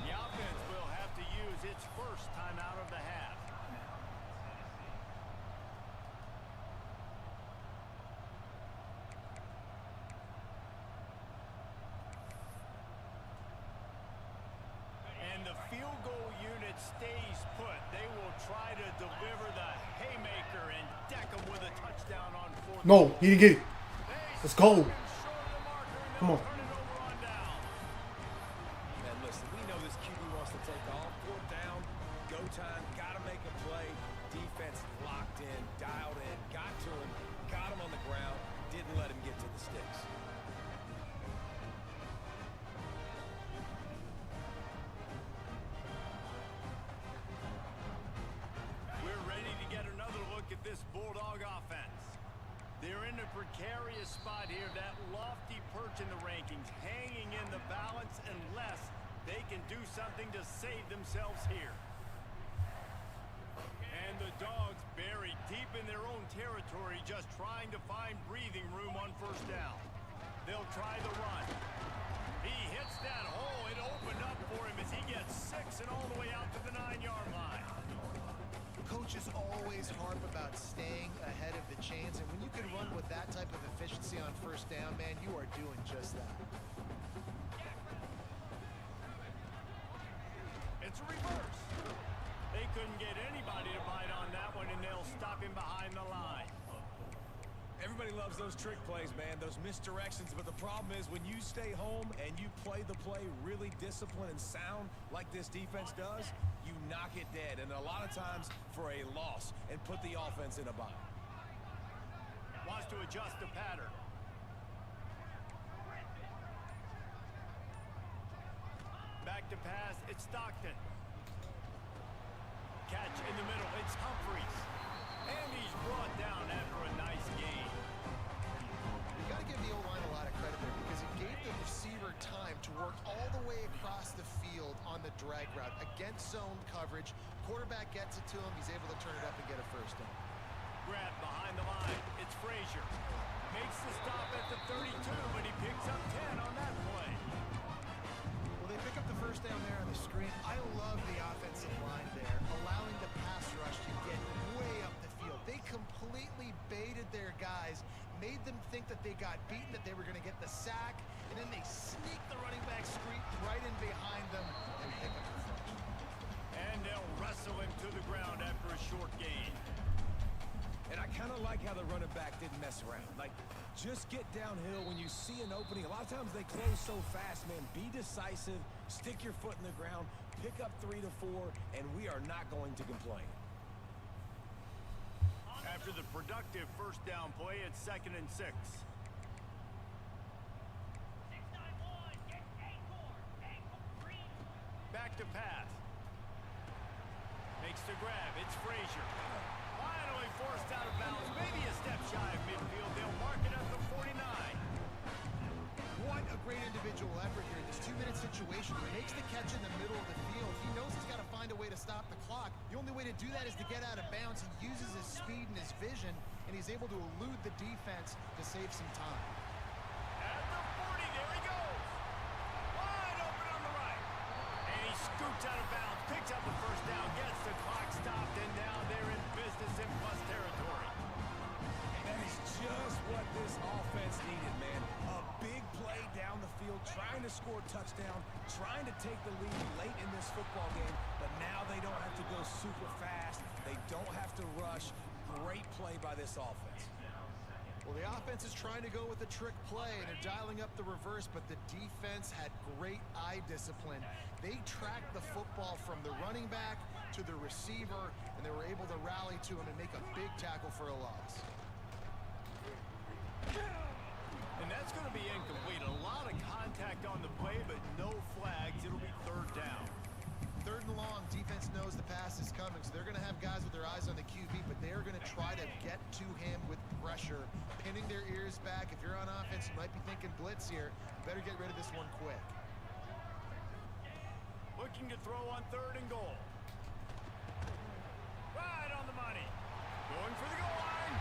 The offense will have to use its first time out of the half. And the field goal unit stays put. They will try to deliver the haymaker and deck them with a touchdown on 4th. No, he didn't get it. Let's go. Come on. Man, listen, we know this QB wants to take off. 4th down, go time, got to make a play. Defense locked in, dialed in, got to him, got him on the ground, didn't let him get to the sticks. We're ready to get another look at this Bulldog offense. They're in a precarious spot here, that lofty perch in the rankings, hanging in the balance unless they can do something to save themselves here. And the Dogs buried deep in their own territory, just trying to find breathing room on 1st down. They'll try the run. He hits that hole. It opened up for him as he gets 6 and all the way out to the 9-yard line. Coaches always harp about staying ahead of the chains, and when you can run with that type of efficiency on 1st down, man, you are doing just that. It's a reverse. They couldn't get anybody to bite on that one, and they'll stop him behind the line. Everybody loves those trick plays, man, those misdirections, but the problem is when you stay home and you play the play really disciplined and sound like this defense does, you knock it dead, and a lot of times for a loss, and put the offense in a bind. Wants to adjust the pattern. Back to pass, it's Stockton. Catch in the middle, it's Humphries. And he's brought down after a nice gain. You got to give the O-line a lot of credit there because it gave the receiver time to work all the way across the field on the drag route against zone coverage. Quarterback gets it to him. He's able to turn it up and get a 1st down. Grab behind the line. It's Frazier. Makes the stop at the 32, but he picks up 10 on that play. Well, they pick up the 1st down there on the screen. I love the offensive line there, allowing the pass rush to get way up the field. They completely baited their guys, made them think that they got beaten, that they were going to get the sack, and then they sneak the running back streak right in behind them and pick up the 1st. And they'll wrestle him to the ground after a short gain. And I kind of like how the running back didn't mess around. Like, just get downhill when you see an opening. A lot of times they close so fast, man. Be decisive, stick your foot in the ground, pick up 3 to 4, and we are not going to complain. After the productive 1st down play, it's 2nd and 6. Back to pass. Makes the grab. It's Frazier. Finally forced out of bounds. Maybe a step shy of midfield. They'll mark it at the 49. What a great individual effort here. This 2-minute situation. He makes the catch in the middle of the field. He knows he's got to find a way to stop the clock. The only way to do that is to get out of bounds. He uses his speed and his vision, and he's able to elude the defense to save some time. At the 40, there he goes. Wide open on the right. And he scoots out of bounds, picks up the 1st down, gets the clock stopped, and now they're in business in plus territory. That is just what this offense needed, man. A big play down the field, trying to score a touchdown, trying to take the lead late in this football game, but now they don't have to go super fast. They don't have to rush. Great play by this offense. Well, the offense is trying to go with a trick play, and they're dialing up the reverse, but the defense had great eye discipline. They tracked the football from the running back to the receiver, and they were able to rally to him and make a big tackle for a loss. And that's going to be incomplete. A lot of contact on the play, but no flags. It'll be third down. Third and long, defense knows the pass is coming, so they're going to have guys with their eyes on the QB, but they're going to try to get to him with pressure, pinning their ears back. If you're on offense, you might be thinking blitz here. You better get rid of this one quick. Looking to throw on third and goal. Right on the money. Going for the goal line.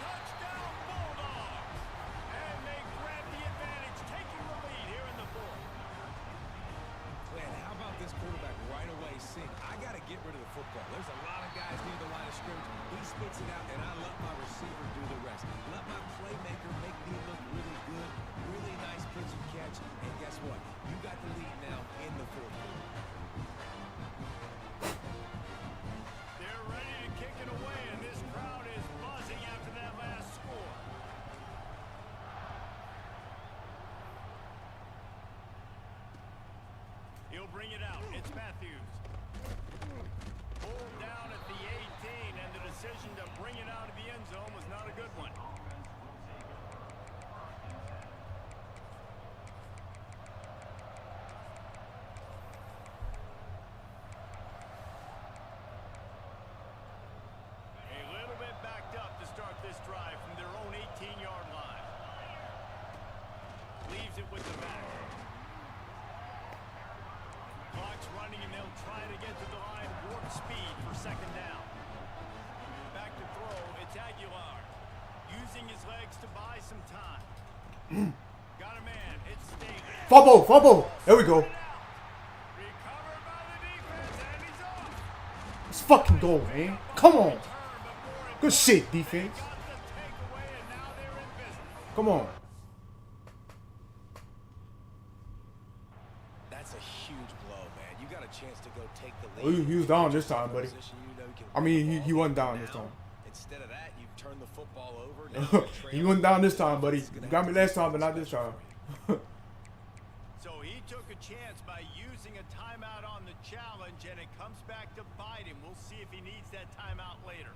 Touchdown, Bulldogs. And they grab the advantage, taking the lead here in the fourth. Man, how about this quarterback right away saying, I got to get rid of the football. There's a lot of guys near the line of scrimmage. He spits it out, and I let my receiver do the rest. Let my playmaker make me look really good. Really nice pitch and catch. And guess what? You got the lead now in the fourth quarter. They're ready to kick it away, and this crowd is buzzing after that last score. He'll bring it out. It's Matthews. Pulled down at the 18, and the decision to bring it out of the end zone was not a good one. A little bit backed up to start this drive from their own 18-yard line. Leaves it with the back. Clock's running, and they'll try to get to the line. Warp speed for second down. Back to throw. It's Aguilar. Using his legs to buy some time. Got a man. It's Staley. Fumble, fumble. There we go. Recovered by the defense, and he's off. Let's fucking go, man. Come on. Turn before it Good shit, defense. got the takeaway, and now they're in business. Come on. That's a huge blow, man. You got a chance to go take the lead. Well, he was down this time, buddy. Position, you know, you can I mean, run the he ball wasn't down this now. time. Instead of that, you turn the football over. Now you're He trailing. went down this time, buddy. You got me last time, but not this time. So he took a chance by using a timeout on the challenge, and it comes back to bite him. We'll see if he needs that timeout later.